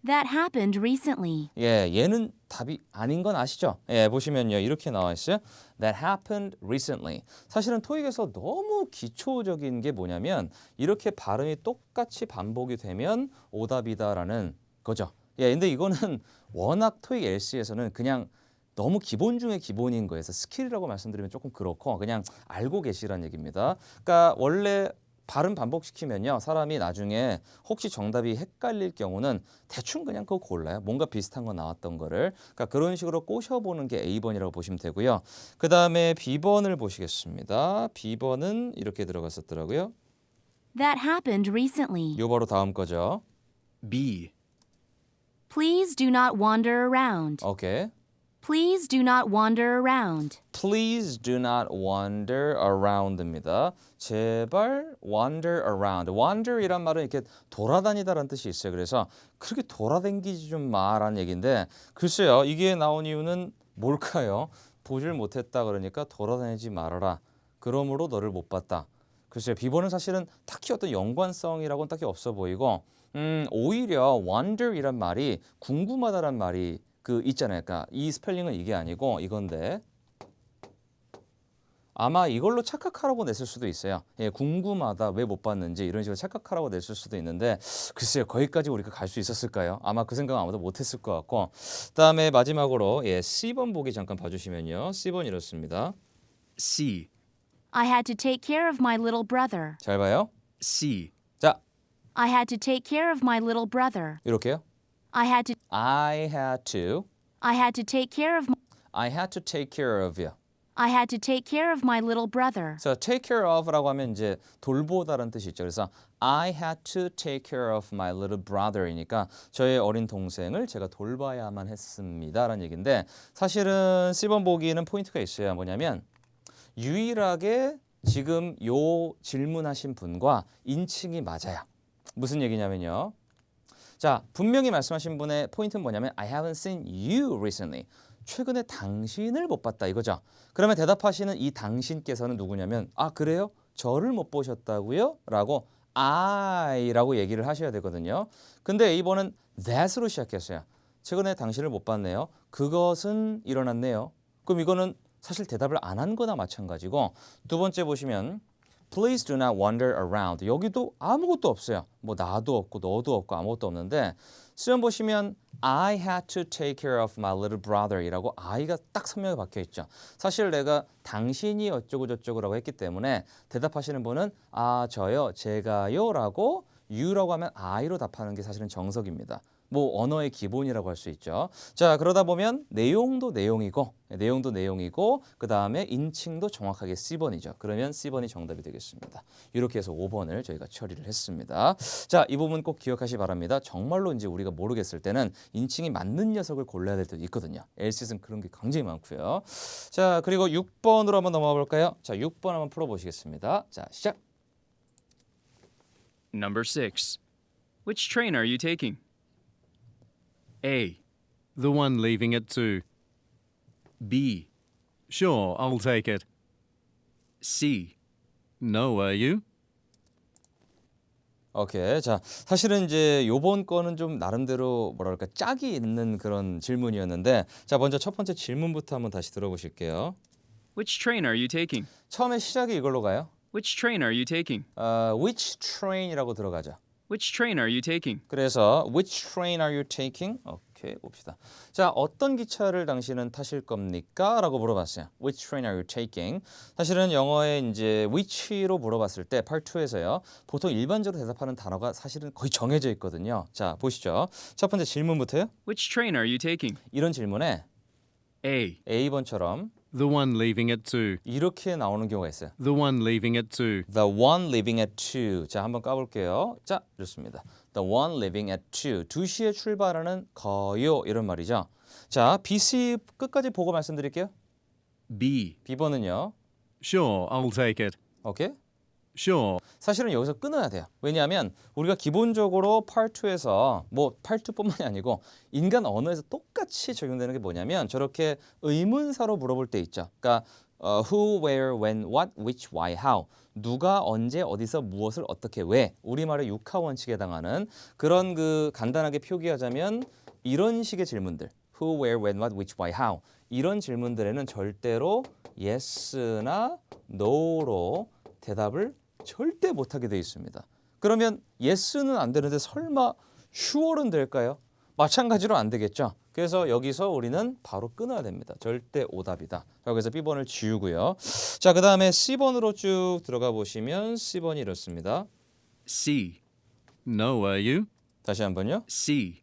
That happened recently. 예, 얘는 답이 아닌 건 아시죠? 예, 보시면요. 이렇게 나와 있어요. That happened recently. 사실은 토익에서 너무 기초적인 게 뭐냐면 이렇게 발음이 똑같이 반복이 되면 오답이다라는 거죠. 예, 근데 이거는 워낙 토익 LC에서는 그냥 너무 기본 중에 기본인 거여서 스킬이라고 말씀드리면 조금 그렇고 그냥 알고 계시라는 얘기입니다. 그러니까 원래 발음 반복시키면요. 사람이 나중에 혹시 정답이 헷갈릴 경우는 대충 그냥 그거 골라요. 뭔가 비슷한 거 나왔던 거를. 그러니까 그런 식으로 꼬셔보는 게 A번이라고 보시면 되고요. 그 다음에 B번을 보시겠습니다. B번은 이렇게 들어갔었더라고요. That happened recently. 요 바로 다음 거죠. B. Please do not wander around. 오케이. Please do not wander around. Please do not wander around입니다. 제발 wander around. wander이란 말은 이렇게 돌아다니다라는 뜻이 있어요. 그래서 그렇게 돌아다니지 좀 마라는 얘기인데 글쎄요. 이게 나온 이유는 뭘까요? 보질 못했다 그러니까 돌아다니지 말아라. 그러므로 너를 못 봤다. 글쎄요. B번은 사실은 딱히 어떤 연관성이라고는 딱히 없어 보이고 오히려 wander이란 말이 궁금하다란 말이 그 있잖아요. 그러니까 이 스펠링은 이게 아니고 이건데 아마 이걸로 착각하라고 냈을 수도 있어요. 예, 궁금하다 왜 못 봤는지 이런 식으로 착각하라고 냈을 수도 있는데 글쎄요 거기까지 우리가 갈 수 있었을까요? 아마 그 생각 아무도 못했을 것 같고 그다음에 마지막으로 예, C번 보기 잠깐 봐주시면요. C번 이렇습니다. C. I had to take care of my little brother. 잘 봐요. C. 자 I had to take care of my little brother. 이렇게요. I had to I had to take care of I had to take care of you. I had to take care of my little brother. 그래서 take care of라고 하면 이제 돌보다라는 뜻이 있죠. 그래서 I had to take care of my little brother이니까 저의 어린 동생을 제가 돌봐야만 했습니다라는 얘기인데 사실은 C번 보기에는 포인트가 있어요. 뭐냐면 유일하게 지금 요 질문하신 분과 인칭이 맞아요. 무슨 얘기냐면요. 자, 분명히 말씀하신 분의 포인트는 뭐냐면 I haven't seen you recently. 최근에 당신을 못 봤다 이거죠. 그러면 대답하시는 이 당신께서는 누구냐면 아 그래요? 저를 못 보셨다고요? 라고 I라고 얘기를 하셔야 되거든요. 근데 A번은 that으로 시작했어요. 최근에 당신을 못 봤네요. 그것은 일어났네요. 그럼 이거는 사실 대답을 안 한 거나 마찬가지고 두 번째 보시면 Please do not wander around. 여기도 아무것도 없어요. 뭐 나도 없고 너도 없고 아무것도 없는데 수연 보시면 I had to take care of my little brother 이라고 I가 딱 선명히 박혀 있죠. 사실 내가 당신이 어쩌고 저쩌고라고 했기 때문에 대답하시는 분은 아 저요 제가요 라고 you라고 하면 I로 답하는 게 사실은 정석입니다. 뭐 언어의 기본이라고 할 수 있죠. 자 그러다 보면 내용도 내용이고 그 다음에 인칭도 정확하게 C번이죠. 그러면 C번이 정답이 되겠습니다. 이렇게 해서 5번을 저희가 처리를 했습니다. 자 이 부분 꼭 기억하시 바랍니다. 정말로 이제 우리가 모르겠을 때는 인칭이 맞는 녀석을 골라야 될 때도 있거든요. LCS는 그런 게 굉장히 많고요. 자 그리고 6번으로 한번 넘어가 볼까요? 자 6번 한번 풀어보시겠습니다. 자 시작. Number 6. Which train are you taking? A. The one leaving at 2. B. Sure, I'll take it. C. No, are you? 오케이. 자, 사실은 이제 요번 거는 좀 나름대로 뭐랄까 짝이 있는 그런 질문이었는데 자, 먼저 첫 번째 질문부터 한번 다시 들어보실게요. Which train are you taking? 처음에 시작이 이걸로 가요. Which train are you taking? Which train이라고 들어가죠. Which train are you taking? 그래서 which train are you taking? 오케이, 봅시다. 자, 어떤 기차를 당신은 타실 겁니까? 라고 물어봤어요. Which train are you taking? 사실은 영어에 이제 which로 물어봤을 때 part 2에서요. 보통 일반적으로 대답하는 단어가 사실은 거의 정해져 있거든요. 자, 보시죠. 첫 번째 질문부터요. Which train are you taking? 이런 질문에 A. A번처럼 The one leaving at 2. 이렇게 나오는 경우가 있어요. The one leaving at 2. The one leaving at 2. 자, 한번 까볼게요. 자, 좋습니다. The one leaving at 2. 2시에 출발하는 거요. 이런 말이죠. 자, BC 끝까지 보고 말씀드릴게요. B. B번은요. Sure, I'll take it. 오케이? Sure. 사실은 여기서 끊어야 돼요. 왜냐하면 우리가 기본적으로 Part 2에서 뭐 Part 2뿐만이 아니고 인간 언어에서 똑같이 적용되는 게 뭐냐면 저렇게 의문사로 물어볼 때 있죠. 그러니까 who, where, when, what, which, why, how. 누가 언제 어디서 무엇을 어떻게 왜 우리말의 육하 원칙에 해당하는 그런 그 간단하게 표기하자면 이런 식의 질문들 who, where, when, what, which, why, how 이런 질문들에는 절대로 yes나 no로 대답을 절대 못하게 돼 있습니다. 그러면 yes는 안 되는데 설마 sure은 될까요? 마찬가지로 안 되겠죠. 그래서 여기서 우리는 바로 끊어야 됩니다. 절대 오답이다. 여기서 B번을 지우고요. 자, 그 다음에 C번으로 쭉 들어가 보시면 C번이 이렇습니다. C. No, are you? 다시 한번요. C.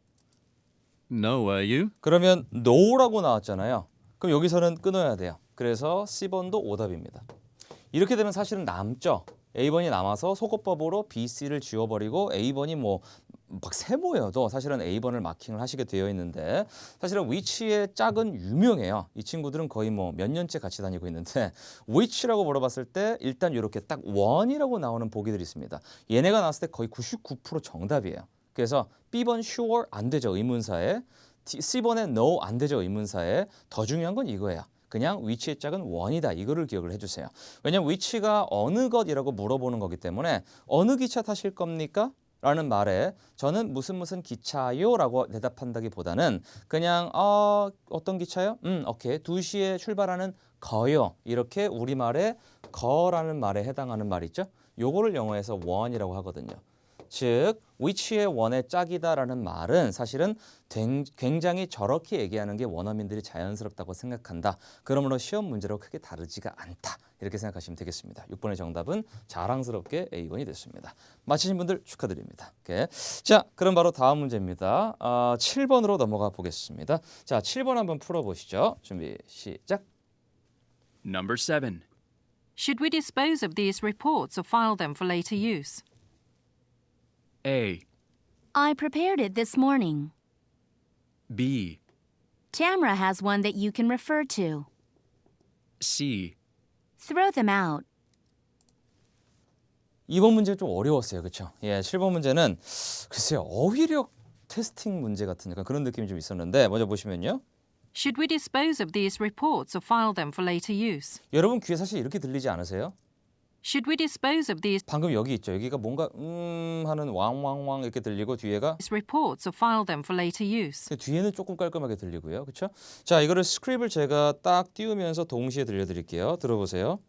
No, are you? 그러면 no라고 나왔잖아요. 그럼 여기서는 끊어야 돼요. 그래서 C번도 오답입니다. 이렇게 되면 사실은 남죠. A번이 남아서 속어법으로 B, C를 지워버리고 A번이 뭐 막 세모여도 사실은 A번을 마킹을 하시게 되어 있는데 사실은 which의 짝은 유명해요. 이 친구들은 거의 뭐 몇 년째 같이 다니고 있는데 which라고 물어봤을 때 일단 이렇게 딱 one이라고 나오는 보기들이 있습니다. 얘네가 나왔을 때 거의 99% 정답이에요. 그래서 B번 sure 안 되죠. 의문사에 C번에 no 안 되죠. 의문사에 더 중요한 건 이거예요. 그냥 which의 짝은 one이다. 이거를 기억을 해주세요. 왜냐하면 which가 어느 것이라고 물어보는 거기 때문에 어느 기차 타실 겁니까? 라는 말에 저는 무슨 무슨 기차요 라고 대답한다기보다는 그냥 어떤 기차요? 오케이. 2시에 출발하는 거요. 이렇게 우리말에 거라는 말에 해당하는 말 있죠? 요거를 영어에서 one이라고 하거든요. 즉 which의 one의 짝이다라는 말은 사실은 굉장히 저렇게 얘기하는 게 원어민들이 자연스럽다고 생각한다. 그러므로 시험 문제로 크게 다르지가 않다. 이렇게 생각하시면 되겠습니다. 6번의 정답은 자랑스럽게 A번이 됐습니다. 맞히신 분들 축하드립니다. 오케이. 자, 그럼 바로 다음 문제입니다. 7번으로 넘어가 보겠습니다. 자, 7번 한번 풀어보시죠. 준비 시작. Number 7. Should we dispose of these reports or file them for later use? A. I prepared it this morning. B. Tamara has one that you can refer to. C. Throw them out. 2번 문제 좀 어려웠어요. 그렇죠? 예, 7번 문제는 글쎄요. 어휘력 테스팅 문제 같은 약간 그런 느낌이 좀 있었는데 먼저 보시면요. Should we dispose of these reports or file them for later use? 여러분 귀에 사실 이렇게 들리지 않으세요? Should we dispose of these 방금 여기 있죠. 여기가 뭔가 하는 왕왕왕 이렇게 들리고 뒤에가 reports or file them for later use? 뒤에는 조금 깔끔하게 들리고요. 그렇죠? 자, 이거를 스크립을 제가 딱 띄우면서 동시에 들려드릴게요. 들어보세요.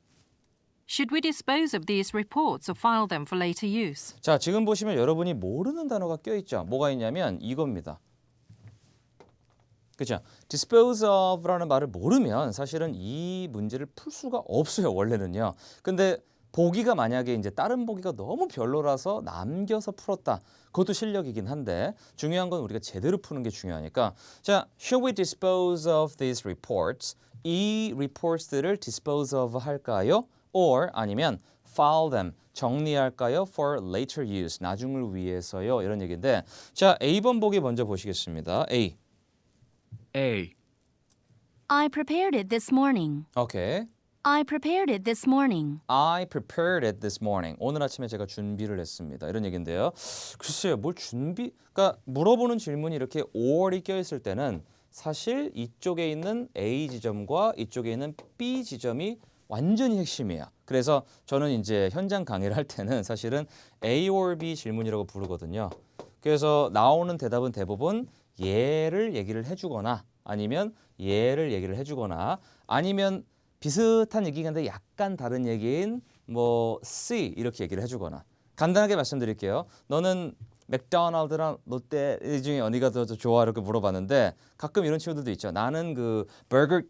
Should we dispose of these reports or file them for later use? 자, 지금 보시면 여러분이 모르는 단어가 껴있죠. 뭐가 있냐면 이겁니다. 그렇죠? dispose of라는 말을 모르면 사실은 이 문제를 풀 수가 없어요. 원래는요. 근데 보기가 만약에 이제 다른 보기가 너무 별로라서 남겨서 풀었다. 그것도 실력이긴 한데 중요한 건 우리가 제대로 푸는 게 중요하니까 자, should we dispose of these reports? 이 reports들을 dispose of 할까요? or 아니면 file them 정리할까요? for later use 나중을 위해서요. 이런 얘기인데 자, A번 보기 먼저 보시겠습니다. A. A. I prepared it this morning. 오케이. I prepared it this morning. I prepared it this morning. 오늘 아침에 제가 준비를 했습니다. 이런 얘기인데요. 글쎄요, 뭘 준비? 그러니까 물어보는 질문이 이렇게 or이 껴있을 때는 사실 이쪽에 있는 A 지점과 이쪽에 있는 B 지점이 완전히 핵심이에요. 그래서 저는 이제 현장 강의를 할 때는 사실은 A or B 질문이라고 부르거든요. 그래서 나오는 대답은 대부분 얘를 얘기를 해주거나 아니면 얘를 얘기를 해주거나 아니면 비슷한 얘기인데 약간 다른 얘기인 뭐 C 이렇게 얘기를 해주거나 간단하게 말씀드릴게요. 너는 맥도날드랑 롯데 이 중에 어디가 더 좋아? 이렇게 물어봤는데 가끔 이런 친구들도 있죠. 나는 그 버거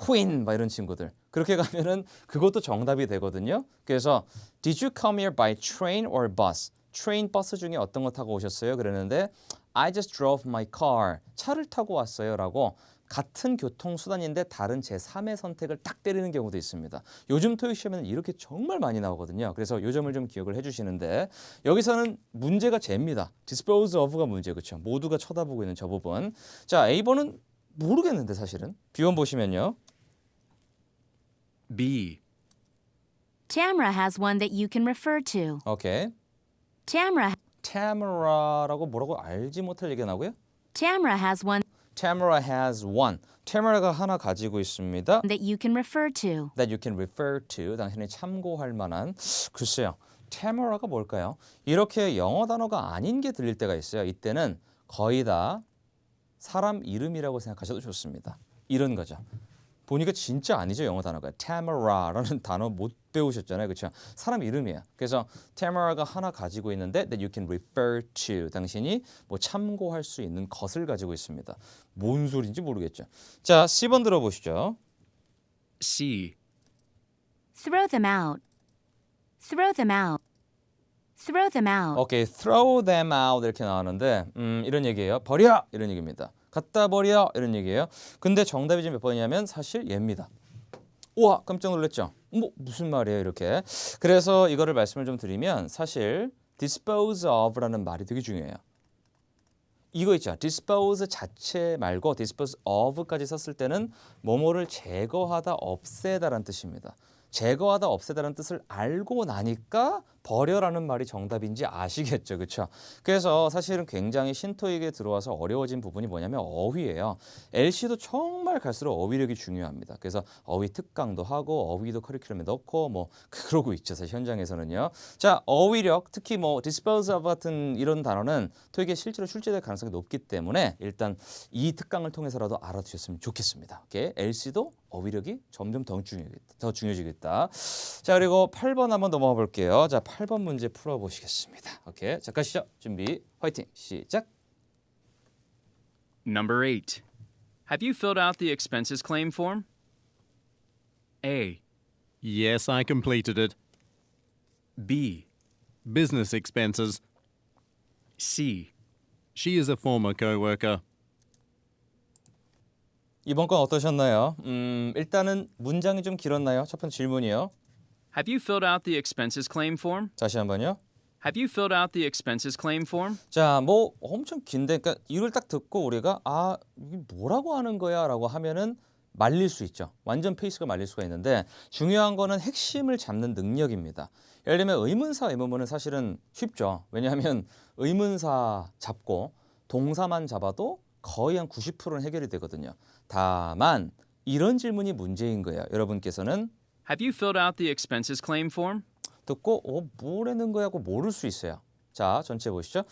퀸 막 이런 친구들. 그렇게 가면은 그것도 정답이 되거든요. 그래서 Did you come here by train or bus? 트레인 버스 중에 어떤 거 타고 오셨어요? 그랬는데 I just drove my car. 차를 타고 왔어요 라고 같은 교통수단인데 다른 제3의 선택을 딱 때리는 경우도 있습니다. 요즘 토익 시험에는 이렇게 정말 많이 나오거든요. 그래서 요 점을 좀 기억을 해주시는데 여기서는 문제가 쟤입니다. dispose of가 문제 그렇죠. 모두가 쳐다보고 있는 저 부분. 자, A번은 모르겠는데 사실은. B번 보시면요. B. Tamara has one that you can refer to. 오케이. Tamara라고 뭐라고 알지 못할 얘기가 나고요. Tamara has one Tamara has one. Tamara가 하나 가지고 있습니다. that you can refer to. That you can refer to. 당신이 참고할 만한. 글쎄요. Tamara가 뭘까요? 이렇게 영어 단어가 아닌 게 들릴 때가 있어요. 이때는 거의 다 사람 이름이라고 생각하셔도 좋습니다. 이런 거죠. 보니까 진짜 아니죠. 영어 단어가. Tamara라는 단어 못 배우셨잖아요. 그렇죠? 사람 이름이에요. 그래서 Tamara가 하나 가지고 있는데 that you can refer to. 당신이 뭐 참고할 수 있는 것을 가지고 있습니다. 뭔 소리인지 모르겠죠. 자, C번 들어보시죠. C. Throw them out. Throw them out. Throw them out. 오케이, throw them out 이렇게 나오는데 이런 얘기예요. 버려! 이런 얘기입니다. 갖다 버려! 이런 얘기예요. 근데 정답이 지금 몇 번이냐면 사실 얘입니다. 우와, 깜짝 놀랐죠? 뭐 무슨 말이에요 이렇게. 그래서 이거를 말씀을 좀 드리면 사실 dispose of라는 말이 되게 중요해요. 이거 있죠. dispose 자체 말고 dispose of까지 썼을 때는 뭐뭐를 제거하다, 없애다라는 뜻입니다. 제거하다, 없애다라는 뜻을 알고 나니까 버려라는 말이 정답인지 아시겠죠, 그렇죠? 그래서 사실은 굉장히 신토익에 들어와서 어려워진 부분이 뭐냐면 어휘예요. LC도 정말 갈수록 어휘력이 중요합니다. 그래서 어휘 특강도 하고 어휘도 커리큘럼에 넣고 뭐 그러고 있죠, 사실 현장에서는요. 자, 어휘력, 특히 뭐 dispose of 같은 이런 단어는 토익에 실제로 출제될 가능성이 높기 때문에 일단 이 특강을 통해서라도 알아두셨으면 좋겠습니다. 오케이? LC도 어휘력이 점점 더 중요해지겠다. 자, 그리고 8번 한번 넘어가 볼게요. 자, 8번 문제 풀어보시겠습니다. 오케이, 자, 가시죠. 준비, 화이팅, 시작. Number 8. Have you filled out the expenses claim form? A. Yes, I completed it. B. Business expenses. C. She is a former co-worker. 이번 건 어떠셨나요? 일단은 문장이 좀 길었나요? 첫 번째 질문이요. Have you filled out the expenses claim form? 다시 한번요. Have you filled out the expenses claim form? 자, 뭐 엄청 긴데, 그러니까 이걸 딱 듣고 우리가 아, 이게 뭐라고 하는 거야라고 하면은 말릴 수 있죠. 완전 페이스가 말릴 수가 있는데 중요한 거는 핵심을 잡는 능력입니다. 예를 들면 의문사, 의문문은 사실은 쉽죠. 왜냐하면 의문사 잡고 동사만 잡아도 거의 한 90%는 해결이 되거든요. 다만 이런 질문이 문제인 거예요. 여러분께서는 Have you filled out the expenses claim form? 듣고 뭐라는 거야 하고 모를 수 있어요. 자, 전체 보시죠.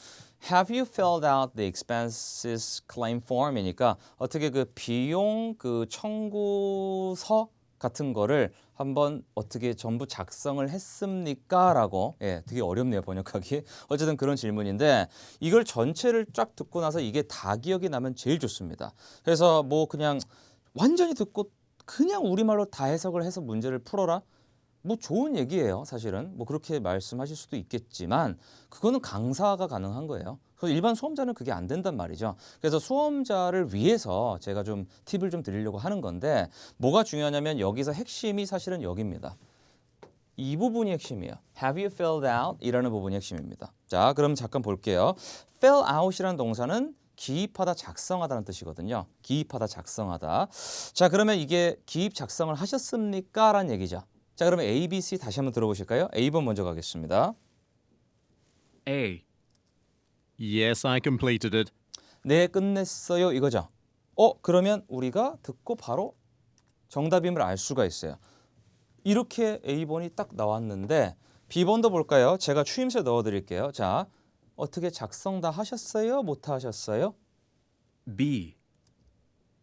Have you filled out the expenses claim form이니까 어떻게 그 비용 그 청구서 같은 거를 한번 어떻게 전부 작성을 했습니까? 라고. 예, 되게 어렵네요, 번역하기. 어쨌든 그런 질문인데 이걸 전체를 쫙 듣고 나서 이게 다 기억이 나면 제일 좋습니다. 그래서 뭐 그냥 완전히 듣고 그냥 우리말로 다 해석을 해서 문제를 풀어라. 뭐 좋은 얘기예요, 사실은. 뭐 그렇게 말씀하실 수도 있겠지만 그거는 강사가 가능한 거예요. 그래서 일반 수험자는 그게 안 된단 말이죠. 그래서 수험자를 위해서 제가 좀 팁을 좀 드리려고 하는 건데 뭐가 중요하냐면 여기서 핵심이 사실은 여기입니다. 이 부분이 핵심이에요. Have you filled out? 이라는 부분이 핵심입니다. 자, 그럼 잠깐 볼게요. fill out이라는 동사는 기입하다, 작성하다는 뜻이거든요. 기입하다, 작성하다. 자, 그러면 이게 기입, 작성을 하셨습니까? 라는 얘기죠. 자, 그러면 A, B, C 다시 한번 들어보실까요? A번 먼저 가겠습니다. A. Yes, I completed it. 네, 끝냈어요 이거죠. 그러면 우리가 듣고 바로 정답임을 알 수가 있어요. 이렇게 A번이 딱 나왔는데 B번도 볼까요? 제가 추임새 넣어드릴게요. 자, 어떻게 작성 다 하셨어요? 못 하셨어요? B.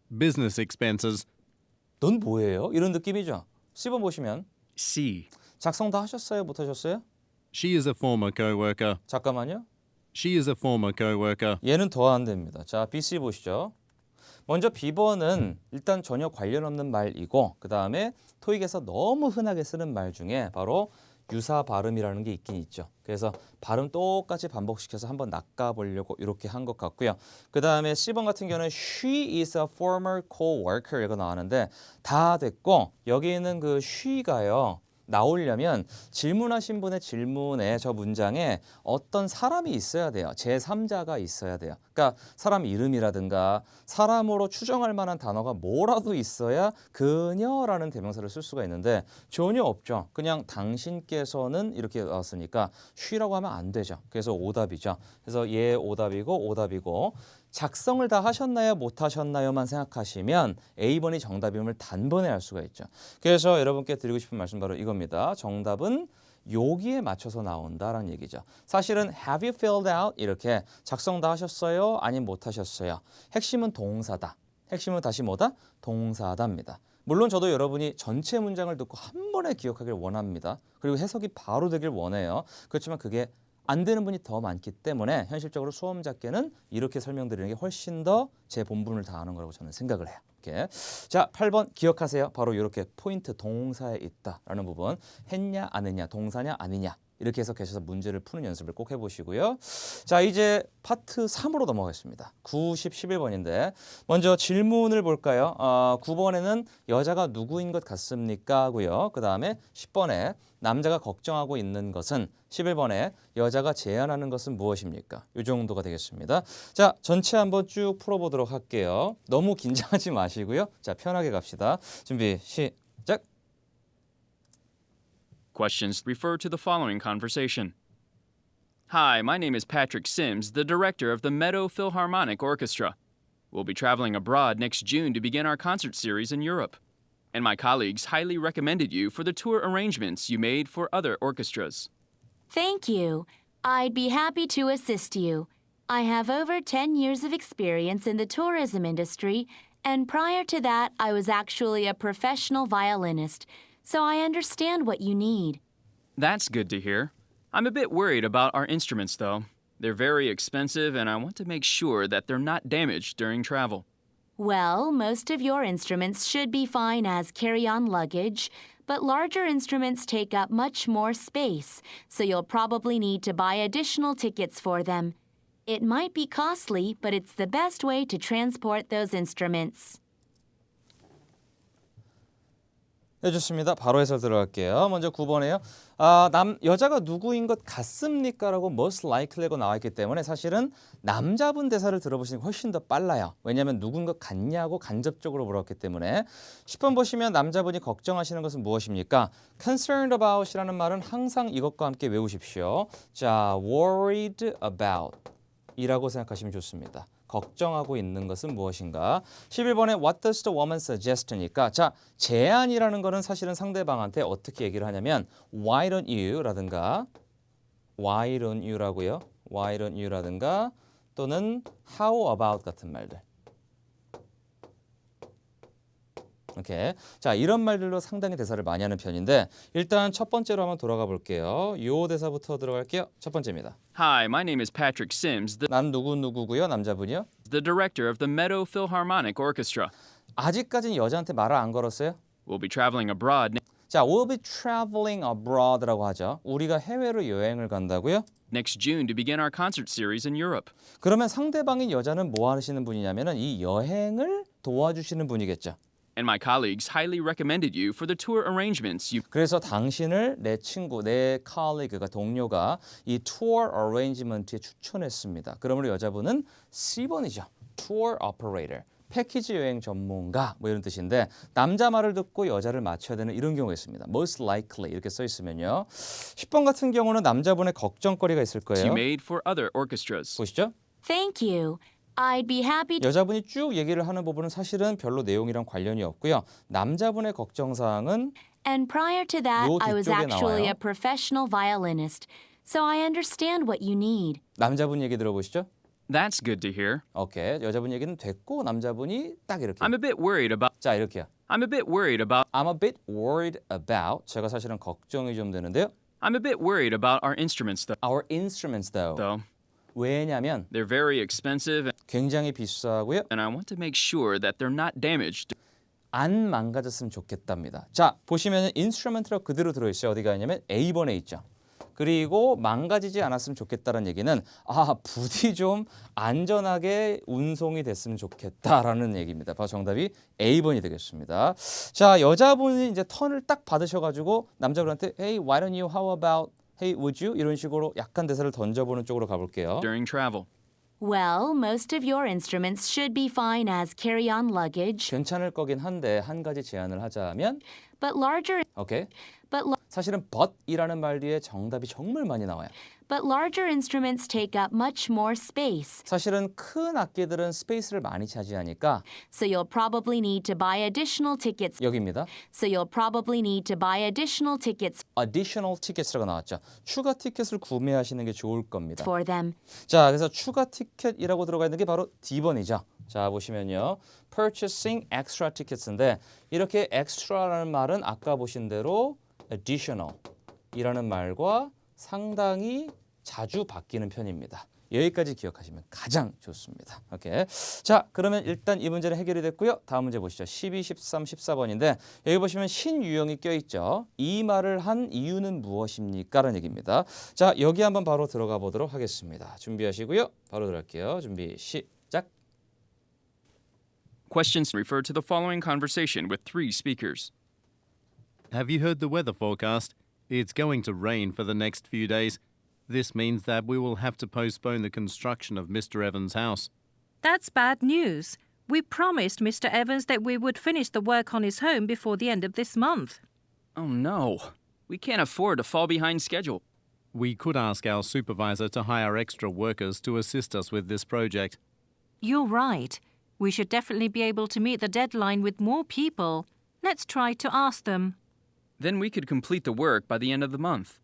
Business expenses. 넌 뭐예요? 이런 느낌이죠. C번 보시면 C. 작성 다 하셨어요? 못 하셨어요? She is a former co-worker. 잠깐만요. She is a former co-worker. 얘는 더 안 됩니다. 자, B, C 보시죠. 먼저 B번은 일단 전혀 관련 없는 말이고 그 다음에 토익에서 너무 흔하게 쓰는 말 중에 바로 유사 발음이라는 게 있긴 있죠. 그래서 발음 똑같이 반복시켜서 한번 낚아보려고 이렇게 한 것 같고요. 그 다음에 C번 같은 경우는 She is a former co-worker 이거 나왔는데 다 됐고 여기 있는 그 she가요. 나오려면 질문하신 분의 질문에 저 문장에 어떤 사람이 있어야 돼요. 제3자가 있어야 돼요. 그러니까 사람 이름이라든가 사람으로 추정할 만한 단어가 뭐라도 있어야 그녀라는 대명사를 쓸 수가 있는데 전혀 없죠. 그냥 당신께서는 이렇게 나왔으니까 she라고 하면 안 되죠. 그래서 오답이죠. 그래서 얘 오답이고 작성을 다 하셨나요? 못 하셨나요?만 생각하시면 A번이 정답임을 단번에 알 수가 있죠. 그래서 여러분께 드리고 싶은 말씀 바로 이겁니다. 정답은 여기에 맞춰서 나온다라는 얘기죠. 사실은 have you filled out 이렇게 작성 다 하셨어요? 아니면 못 하셨어요? 핵심은 동사다. 핵심은 다시 뭐다? 동사다입니다. 물론 저도 여러분이 전체 문장을 듣고 한 번에 기억하길 원합니다. 그리고 해석이 바로 되길 원해요. 그렇지만 그게 안 되는 분이 더 많기 때문에 현실적으로 수험자께는 이렇게 설명드리는 게 훨씬 더 제 본분을 다하는 거라고 저는 생각을 해요. 이렇게. 자, 8번 기억하세요. 바로 이렇게 포인트 동사에 있다라는 부분. 했냐 안 했냐, 동사냐 아니냐. 이렇게 해석하셔서 문제를 푸는 연습을 꼭 해보시고요. 자, 이제 파트 3으로 넘어가겠습니다. 9, 10, 11번인데 먼저 질문을 볼까요? 9번에는 여자가 누구인 것 같습니까? 하고요. 그 다음에 10번에 남자가 걱정하고 있는 것은 11번에 여자가 제안하는 것은 무엇입니까? 이 정도가 되겠습니다. 자, 전체 한번 쭉 풀어보도록 할게요. 너무 긴장하지 마시고요. 자, 편하게 갑시다. 준비, 시작! Questions refer to the following conversation. Hi, my name is Patrick Sims, the director of the Meadow Philharmonic Orchestra. We'll be traveling abroad next June to begin our concert series in Europe. And my colleagues highly recommended you for the tour arrangements you made for other orchestras. Thank you. I'd be happy to assist you. I have over 10 years of experience in the tourism industry, and prior to that, I was actually a professional violinist, so I understand what you need. That's good to hear. I'm a bit worried about our instruments, though. They're very expensive, and I want to make sure that they're not damaged during travel. Well, most of your instruments should be fine as carry-on luggage, but larger instruments take up much more space, so you'll probably need to buy additional tickets for them. It might be costly, but it's the best way to transport those instruments. 네, 좋습니다. 바로 해설 들어갈게요. 먼저 9번에요. 여자가 누구인 것 같습니까? 라고 most likely라고 나와 있기 때문에 사실은 남자분 대사를 들어보시는 게 훨씬 더 빨라요. 왜냐하면 누군 것 같냐고 간접적으로 물었기 때문에 10번 보시면 남자분이 걱정하시는 것은 무엇입니까? concerned about이라는 말은 항상 이것과 함께 외우십시오. 자, worried about 이라고 생각하시면 좋습니다. 걱정하고 있는 것은 무엇인가? 11번에 What does the woman suggest니까 자, 제안이라는 거는 사실은 상대방한테 어떻게 얘기를 하냐면 Why don't you? 라든가 Why don't you? 라고요. Why don't you? 라든가 또는 How about 같은 말들. 오케이. 자, 이런 말들로 상당히 대사를 많이 하는 편인데 일단 첫 번째로 한번 돌아가 볼게요. 요 대사부터 들어갈게요. 첫 번째입니다. Hi, my name is Patrick Sims, 난 누구누구고요. 남자분이요. the director of the Meadow Philharmonic Orchestra. 아직까지는 여자한테 말을 안 걸었어요. We'll be traveling abroad 자, we'll be traveling abroad라고 하죠. 우리가 해외로 여행을 간다고요? next June to begin our concert series in Europe. 그러면 상대방인 여자는 뭐 하시는 분이냐면은 이 여행을 도와주시는 분이겠죠. And my colleagues highly recommended you for the tour arrangements you 그래서 당신을 내 친구, 내 colleague가 동료가 이 tour arrangement에 추천했습니다. 그러므로 여자분은 C번이죠. tour operator. 패키지 여행 전문가 뭐 이런 뜻인데 남자 말을 듣고 여자를 맞춰야 되는 이런 경우가 있습니다. most likely 이렇게 써 있으면요. 10번 같은 경우는 남자분의 걱정거리가 있을 you 거예요. made for other orchestras. 보시죠. Thank you. I'd be happy. 여자분이 쭉 얘기를 하는 부분은 사실은 별로 내용이랑 관련이 없고요. 남자분의 걱정사항은 And prior to that, 요 I was 뒤쪽에 actually 나와요. a professional violinist, so I understand what you need. 남자분 얘기 들어보시죠. That's good to hear. 오케이. 여자분 얘기는 됐고 남자분이 딱 이렇게. I'm a bit worried about 자, 이렇게요. I'm a bit worried about I'm a bit worried about. 제가 사실은 걱정이 좀 되는데요. I'm a bit worried about our instruments Our instruments though. 왜냐면 They're very expensive 굉장히 비싸고요. and I want to make sure that they're not damaged. 안 망가졌으면 좋겠답니다. 자, 보시면 인스트루먼트로 그대로 들어있어요. 어디가 있냐면 A번에 있죠. 그리고 망가지지 않았으면 좋겠다는 얘기는 부디 좀 안전하게 운송이 됐으면 좋겠다라는 얘기입니다. 바로 정답이 A번이 되겠습니다. 자, 여자분이 이제 턴을 딱 받으셔가지고 남자분한테 Hey, why don't you? How about? Hey, would you? 이런 식으로 약간 대사를 던져보는 쪽으로 가볼게요. During travel. Well, most of your instruments should be fine as carry-on luggage, 괜찮을 거긴 한데 한 가지 제안을 하자면 but larger 오케이. but 사실은 but이라는 말 뒤에 정답이 정말 많이 나와요. larger instruments take up much more space, 사실은 큰 악기들은 스페이스를 많이 차지하니까 so you'll probably need to buy additional tickets. 여기입니다. additional tickets라고 나왔죠. 추가 티켓을 구매하시는 게 좋을 겁니다. For them. 자, 그래서 추가 티켓이라고 들어가 있는 게 바로 D번이죠. 자, 보시면요. purchasing extra tickets인데 이렇게 extra라는 말은 아까 보신 대로 additional 이라는 말과 상당히 자주 바뀌는 편입니다. 여기까지 기억하시면 가장 좋습니다. 오케이. 자, 그러면 일단 이 문제는 해결이 됐고요. 다음 문제 보시죠. 12, 13, 14번인데 여기 보시면 신유형이 껴있죠. 이 말을 한 이유는 무엇입니까? 라는 얘기입니다. 자, 여기 한번 바로 들어가 보도록 하겠습니다. 준비하시고요. 바로 들어갈게요. 준비, 시작. Questions refer to the following conversation with 3 speakers. Have you heard the weather forecast? It's going to rain for the next few days. This means that we will have to postpone the construction of Mr. Evans' house. That's bad news. We promised Mr. Evans that we would finish the work on his home before the end of this month. Oh no. We can't afford to fall behind schedule. We could ask our supervisor to hire extra workers to assist us with this project. You're right. We should definitely be able to meet the deadline with more people. Let's try to ask them. Then we could complete the work by the end of the month.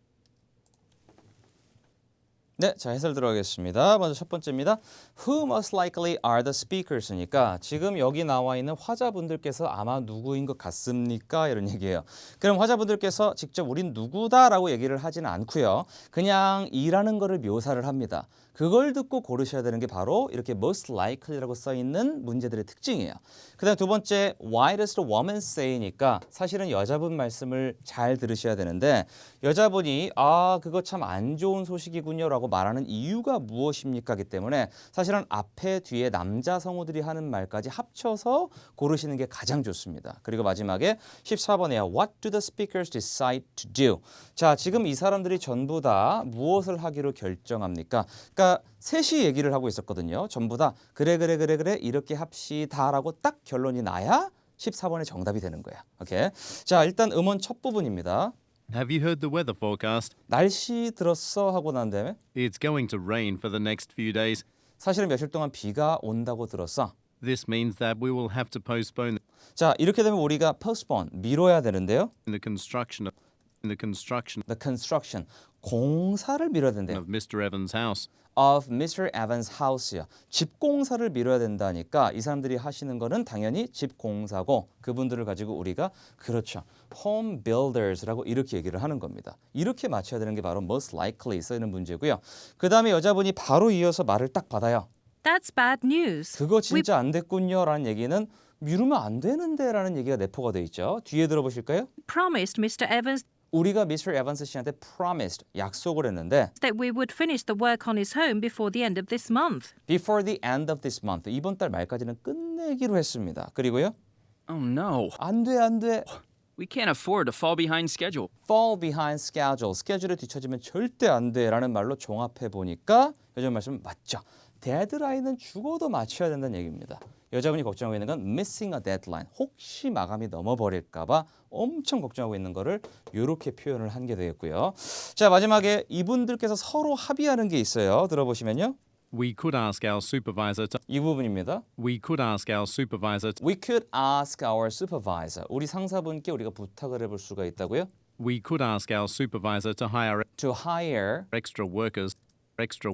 네, 자 해설 들어가겠습니다. 먼저 첫 번째입니다. Who most likely are the speakers니까 지금 여기 나와 있는 화자분들께서 아마 누구인 것 같습니까? 이런 얘기예요. 그럼 화자분들께서 직접 우린 누구다라고 얘기를 하지는 않고요. 그냥 이라는 거를 묘사를 합니다. 그걸 듣고 고르셔야 되는 게 바로 이렇게 most likely라고 써 있는 문제들의 특징이에요. 그다음 두 번째 why does the woman say니까 사실은 여자분 말씀을 잘 들으셔야 되는데 여자분이 아 그거 참 안 좋은 소식이군요라고 말하는 이유가 무엇입니까기 때문에 사실은 앞에 뒤에 남자 성우들이 하는 말까지 합쳐서 고르시는 게 가장 좋습니다. 그리고 마지막에 14번에요. What do the speakers decide to do? 자 지금 이 사람들이 전부 다 무엇을 하기로 결정합니까? 그러니까 셋이 얘기를 하고 있었거든요. 전부 다 그래 이렇게 합시다라고 딱 결론이 나야 14번의 정답이 되는 거야. 오케이. 자 일단 음원 첫 부분입니다. Have you heard the weather forecast? 날씨 들었어 하고 난 다음에 It's going to rain for the next few days. 사실은 며칠 동안 비가 온다고 들었어. This means that we will have to postpone 자 이렇게 되면 우리가 postpone 미뤄야 되는데요. the construction The construction 공사를 미뤄야 된대요. of Mr. Evans' house. Of Mr. Evans' house요. 집 공사를 미뤄야 된다니까 이 사람들이 하시는 거는 당연히 집 공사고 그분들을 가지고 우리가 그렇죠. home builders라고 이렇게 얘기를 하는 겁니다. 이렇게 맞춰야 되는 게 바로 most likely 쓰이는 문제고요. 그다음에 여자분이 바로 이어서 말을 딱 받아요. That's bad news. 그거 진짜 안 됐군요라는 얘기는 미루면 안 되는데라는 얘기가 내포가 돼 있죠. 뒤에 들어보실까요? Promised Mr. Evans 우리가 Mr. 에반스 씨한테 promised 약속을 했는데 that we would finish the work on his home before the end of this month. before the end of this month 이번 달 말까지는 끝내기로 했습니다. 그리고요 Oh no. 안 돼. We can't afford to fall behind schedule. fall behind schedule 스케줄에 뒤처지면 절대 안 돼라는 말로 종합해 보니까 요즘 말씀은 맞죠. 데드라인은 죽어도 맞춰야 된다는 얘기입니다. 여자분이 걱정하고 있는 건 missing a deadline. 혹시 마감이 넘어버릴까 봐 엄청 걱정하고 있는 거를 이렇게 표현을 한 게 되겠고요. 자 마지막에 이분들께서 서로 합의하는 게 있어요. 들어보시면요. We could ask our supervisor to 이 부분입니다. We could ask our supervisor We could ask our supervisor. 우리 상사분께 우리가 부탁을 해볼 수가 있다고요. We could ask our supervisor to hire To hire extra workers extra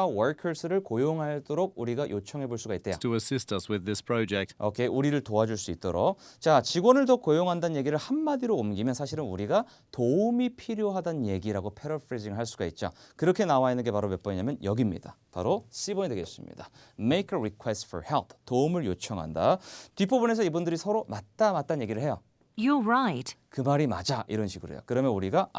workers를 고용하도록 우리가 요청해 볼 수가 있대요. to assist us with this project. 오케이, 우리를 도와줄 수 있도록. 자, 직원을 더 고용한다는 얘기를 한마디로 옮기면 사실은 우리가 도움이 필요하다는 얘기라고 패러프레이징을 할 수가 있죠. 그렇게 나와 있는 게 바로 몇 번이냐면 여기입니다. 바로 C번이 되겠습니다. Make a request for help. 도움을 요청한다. 뒷부분에서 이분들이 서로 맞다는 얘기를 해요. You're right. 그 말이 맞아 이런 식으로 해요. 그러면 우리가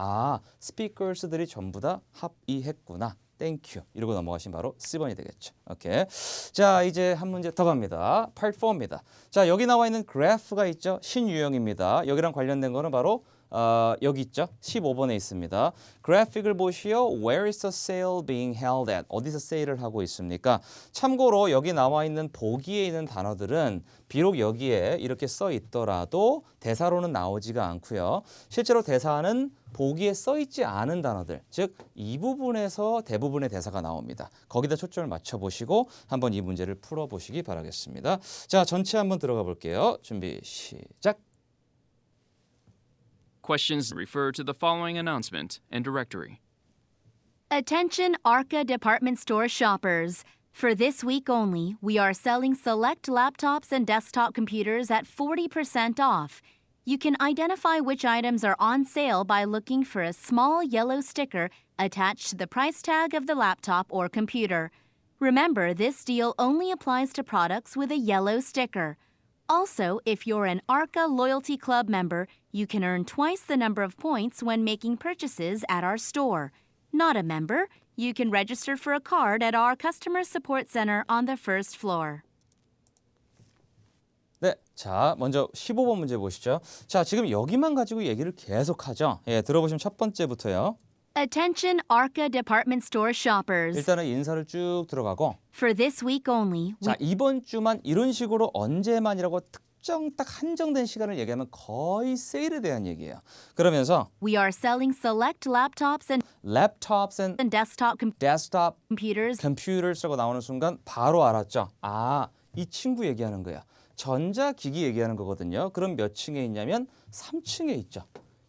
스피커스들이 전부 다 합의했구나. 땡큐 이러고 넘어가시면 바로 C번이 되겠죠. 오케이. 자 이제 한 문제 더 갑니다. Part 4입니다. 자 여기 나와 있는 그래프가 있죠. 신유형입니다. 여기랑 관련된 거는 바로 여기 있죠. 15번에 있습니다. 그래픽을 보시오. Where is the sale being held at? 어디서 세일을 하고 있습니까? 참고로 여기 나와 있는 보기에 있는 단어들은 비록 여기에 이렇게 써 있더라도 대사로는 나오지가 않고요. 실제로 대사는 보기에 써 있지 않은 단어들, 즉 이 부분에서 대부분의 대사가 나옵니다. 거기다 초점을 맞춰보시고 한번 이 문제를 풀어보시기 바라겠습니다. 자, 전체 한번 들어가 볼게요. 준비, 시작! Questions refer to the following announcement and directory. Attention ARCA department store shoppers. For this week only, we are selling select laptops and desktop computers at 40% off. You can identify which items are on sale by looking for a small yellow sticker attached to the price tag of the laptop or computer. Remember, this deal only applies to products with a yellow sticker. Also, if you're an ARCA Loyalty Club member, you can earn twice the number of points when making purchases at our store. Not a member? You can register for a card at our customer support center on the first floor. 네, 자 먼저 15번 문제 보시죠. 자 지금 여기만 가지고 얘기를 계속하죠. 예, 들어보시면 첫 번째부터요. Attention ARCA department store shoppers. 일단은 인사를 쭉 들어가고 For this week only, we 자 이번 주만 이런 식으로 언제만이라고 특정 딱 한정된 시간을 얘기하면 거의 세일에 대한 얘기예요. 그러면서 We are selling select laptops laptops and and desktop desktop computers computers라고 나오는 순간 바로 알았죠. 아, 이 친구 얘기하는 거야. 전자기기 얘기하는 거거든요. 그럼 몇 층에 있냐면 3층에 있죠.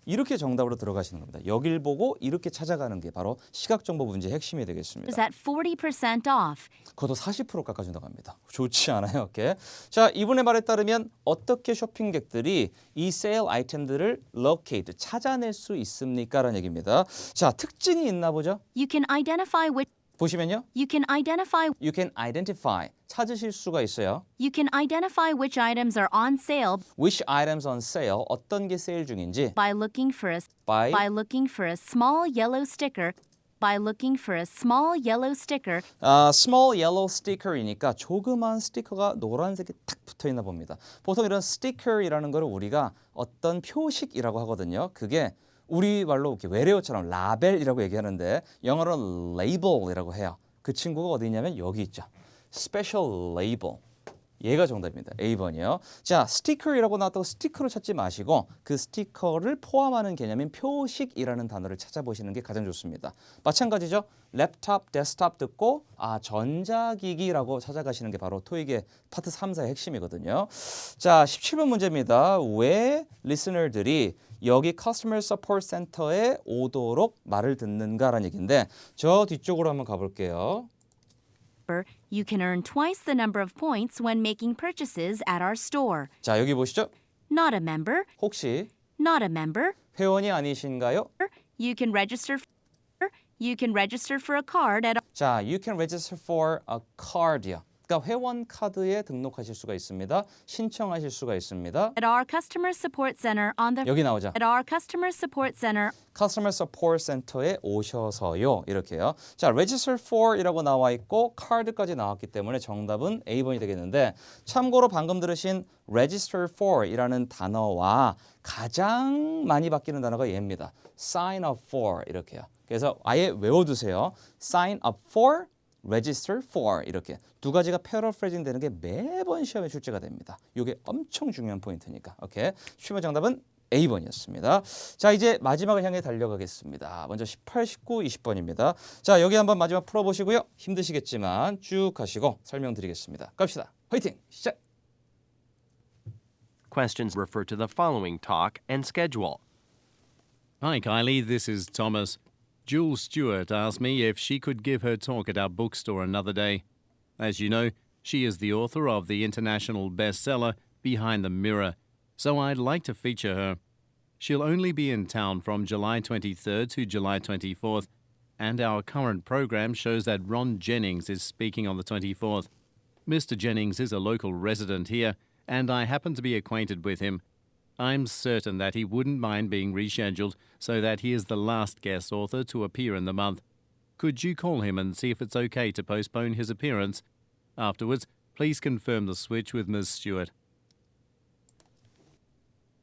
이렇게 정답으로 들어가시는 겁니다. 여길 보고 이렇게 찾아가는 게 바로 시각정보 문제의 핵심이 되겠습니다. at 40% off. 그것도 40% 깎아준다고 합니다. 좋지 않아요? 이렇게. 자, 이분의 말에 따르면 어떻게 쇼핑객들이 이 세일 아이템들을 locate, 찾아낼 수 있습니까? 라는 얘기입니다. 자, 특징이 있나 보죠? You can identify which 보시면요. you can identify You can identify, 찾으실 수가 있어요. you can identify which items are on sale Which items on sale, 어떤 게 세일 중인지 by looking for a by looking for a small yellow sticker by looking for a small yellow sticker small yellow sticker이니까 조그만 스티커가 노란색이 탁 붙어 있나 봅니다. 보통 이런 스티커이라는 거를 우리가 어떤 표식이라고 하거든요. 그게 우리 말로 이렇게 외래어처럼 라벨이라고 얘기하는데 영어로는 label이라고 해요. 그 친구가 어디 있냐면 여기 있죠. special label. 얘가 정답입니다. A번이요. 자, 스티커이라고 나왔다고 스티커를 찾지 마시고 그 스티커를 포함하는 개념인 표식이라는 단어를 찾아보시는 게 가장 좋습니다. 마찬가지죠. 랩탑, 데스크탑 듣고 전자기기라고 찾아가시는 게 바로 토익의 파트 3, 4의 핵심이거든요. 자, 17번 문제입니다. 왜 리스너들이 여기 커스터머 서포트 센터에 오도록 말을 듣는가라는 얘기인데 저 뒤쪽으로 한번 가볼게요. you can earn twice the number of points when making purchases at our store. 자, 여기 보시죠. Not a member, 혹시 not a member. 회원이 아니신가요? You can register for a card at 자, you can register for a card요. 그러니까 회원 카드에 등록하실 수가 있습니다. 신청하실 수가 있습니다. our customer support center on the 여기 나오죠. at our customer support center Customer Support Center에 오셔서요. 이렇게요. 자, register for이라고 나와 있고 card까지 나왔기 때문에 정답은 A번이 되겠는데 참고로 방금 들으신 register for이라는 단어와 가장 많이 바뀌는 단어가 얘입니다. sign up for 이렇게요. 그래서 아예 외워두세요. sign up for, register for 이렇게 두 가지가 패러프레이징 되는 게 매번 시험에 출제가 됩니다. 이게 엄청 중요한 포인트니까. 오케이. 쉬운 정답은 A번이었습니다. 자, 이제 마지막을 향해 달려가겠습니다. 먼저 18, 19, 20번입니다. 자, 여기 한번 마지막 풀어보시고요. 힘드시겠지만 쭉 가시고 설명드리겠습니다. 갑시다. 화이팅! 시작! Questions refer to the following talk and schedule. Hi, Kylie. This is Thomas. Jules Stewart asked me if she could give her talk at our bookstore another day. As you know, she is the author of the international bestseller Behind the Mirror, so I'd like to feature her. She'll only be in town from July 23rd to July 24th, and our current program shows that Ron Jennings is speaking on the 24th. Mr. Jennings is a local resident here, and I happen to be acquainted with him. I'm certain that he wouldn't mind being rescheduled so that he is the last guest author to appear in the month. Could you call him and see if it's okay to postpone his appearance? Afterwards, please confirm the switch with Ms. Stewart.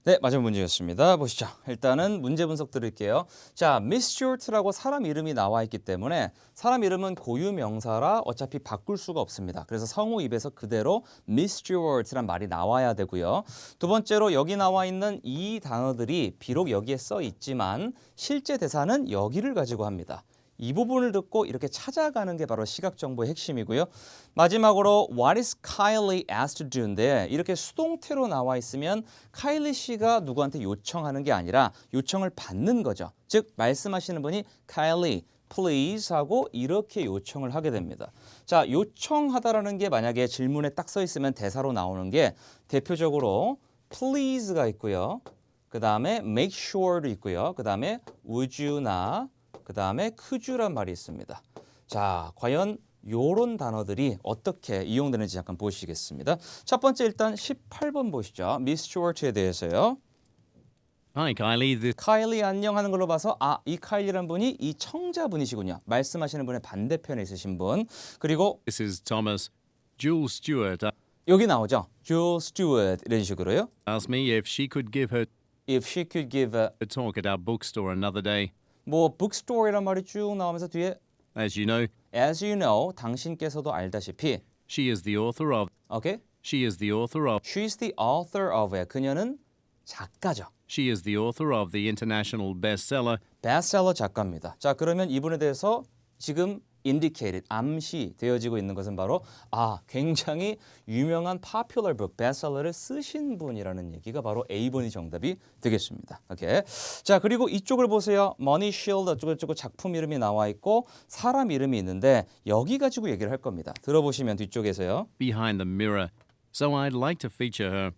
네, 마지막 문제였습니다. 보시죠. 일단은 문제 분석 드릴게요. 자, Miss Stewart라고 사람 이름이 나와 있기 때문에 사람 이름은 고유 명사라 어차피 바꿀 수가 없습니다. 그래서 성우 입에서 그대로 Miss Stewart란 말이 나와야 되고요. 두 번째로 여기 나와 있는 이 단어들이 비록 여기에 써 있지만 실제 대사는 여기를 가지고 합니다. 이 부분을 듣고 이렇게 찾아가는 게 바로 시각 정보의 핵심이고요. 마지막으로 What is Kylie asked to do인데 이렇게 수동태로 나와 있으면 카일리 씨가 누구한테 요청하는 게 아니라 요청을 받는 거죠. 즉 말씀하시는 분이 Kylie, please 하고 이렇게 요청을 하게 됩니다. 자, 요청하다라는 게 만약에 질문에 딱 써 있으면 대사로 나오는 게 대표적으로 please가 있고요. 그 다음에 make sure도 있고요. 그 다음에 would you나 그 다음에 could you란 말이 있습니다. 자, 과연 요런 단어들이 어떻게 이용되는지 잠깐 보시겠습니다. 첫 번째 일단 18번 보시죠. 미스 스튜어트에 대해서요. Hi, Kylie. 카일리 안녕 하는 걸로 봐서 이 카일리라는 분이 이 청자분이시군요. 말씀하시는 분의 반대편에 있으신 분. 그리고 This is Thomas. Jules Stewart 여기 나오죠. Jules Stewart 이런 식으로요. asked me if she could give her If she could give a talk at our bookstore another day. 뭐 bookstore이란 말이 쭉 나오면서 뒤에 As you know, as you know 당신께서도 알다시피 she is the author of 오케이? She is the author of She's the author of. 그녀는 작가죠. She is the author of the international bestseller 베스트셀러 작가입니다. 자, 그러면 이분에 대해서 지금 indicated, 암시되어지고 있는 것은 바로 굉장히 유명한 popular book, 베스트셀러를 쓰신 분이라는 얘기가 바로 A번이 정답이 되겠습니다. 오케이. 자, 그리고 이쪽을 보세요. Money Shield 어쩌고저쩌고 작품 이름이 나와 있고 사람 이름이 있는데 여기 가지고 얘기를 할 겁니다. 들어보시면 뒤쪽에서요. behind the mirror. So I'd like to feature her.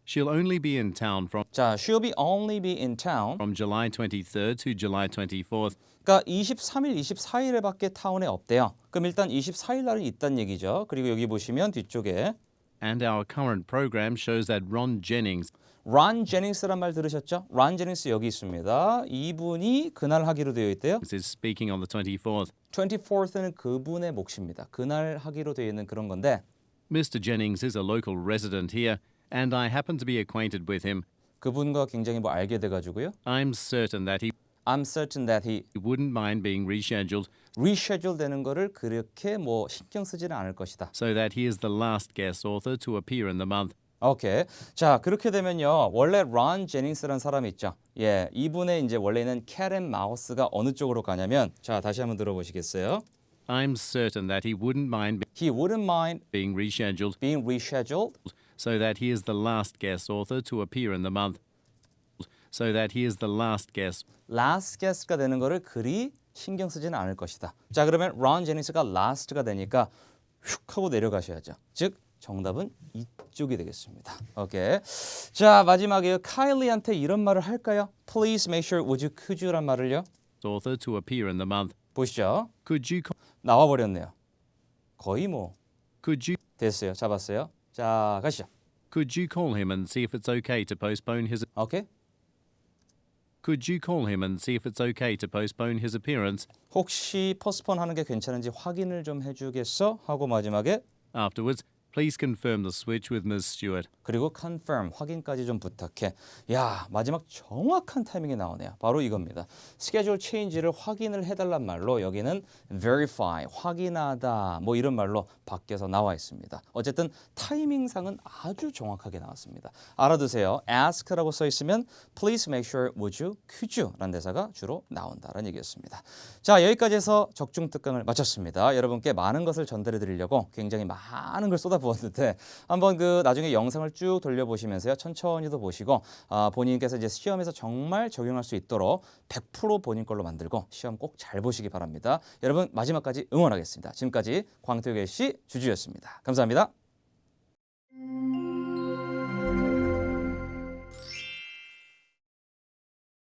She'll only be in town 자, she'll be only be in town. from July 23rd to July 24th. 그러니까 23일, 24일에밖에 타운에 없대요. 그럼 일단 24일 날은 있다는 얘기죠. 그리고 여기 보시면 뒤쪽에 And our current program shows that Ron Jennings 론 제닝스란 말 들으셨죠? 론 제닝스 여기 있습니다. 이분이 그날 하기로 되어 있대요. is speaking on the 24th. 24th는 그분의 몫입니다. 그날 하기로 되어 있는 그런 건데 Mr. Jennings is a local resident here, and I happen to be acquainted with him. 그분과 굉장히 알게 돼가지고요. I'm certain that he I'm certain that he wouldn't mind being rescheduled reschedule 되는 거를 그렇게 신경 쓰지는 않을 것이다. so that he is the last guest author to appear in the month. 오케이. 자, 그렇게 되면요. 원래 론 제닝스라는 사람이 있죠. 예, 이분의 이제 원래는 캣 앤 마우스가 어느 쪽으로 가냐면 자, 다시 한번 들어보시겠어요? I'm certain that he wouldn't mind He wouldn't mind being rescheduled being rescheduled so that he is the last guest author to appear in the month. So that he is the last guest. last guest가 되는 거를 그리 신경 쓰지는 않을 것이다. 자, 그러면 론 제닝스가 last가 되니까 휙 하고 내려가셔야죠. 즉 정답은 이쪽이 되겠습니다. 오케이. 자, 마지막에 카일리한테 이런 말을 할까요? Please make sure would you could you란 말을요. Author to appear in the month. 보시죠. Could you 나와 버렸네요. 거의 could you 됐어요. 잡았어요. 자, 가시죠. could you call him and see if it's okay to postpone his 오케이. Could you call him and see if it's okay to postpone his appearance? 혹시 포스폰 하는 게 괜찮은지 확인을 좀 해주겠어? 하고 마지막에 Afterwards, please confirm the switch with Ms. Stewart. 그리고 confirm 확인까지 좀 부탁해. 야, 마지막 정확한 타이밍이 나오네요. 바로 이겁니다. 스케줄 체인지를 확인을 해달란 말로 여기는 verify 확인하다 이런 말로 바뀌어서 나와 있습니다. 어쨌든 타이밍상은 아주 정확하게 나왔습니다. 알아두세요. ask라고 써 있으면 please make sure would you could you 라는 대사가 주로 나온다는 얘기였습니다. 자, 여기까지 해서 적중특강을 마쳤습니다. 여러분께 많은 것을 전달해 드리려고 굉장히 많은 걸 쏟아부었는데 한번 나중에 영상을 쭉 돌려보시면서요. 천천히도 보시고 본인께서 이제 시험에서 정말 적용할 수 있도록 100% 본인 걸로 만들고 시험 꼭 잘 보시기 바랍니다. 여러분 마지막까지 응원하겠습니다. 지금까지 광태규 씨 주주였습니다. 감사합니다.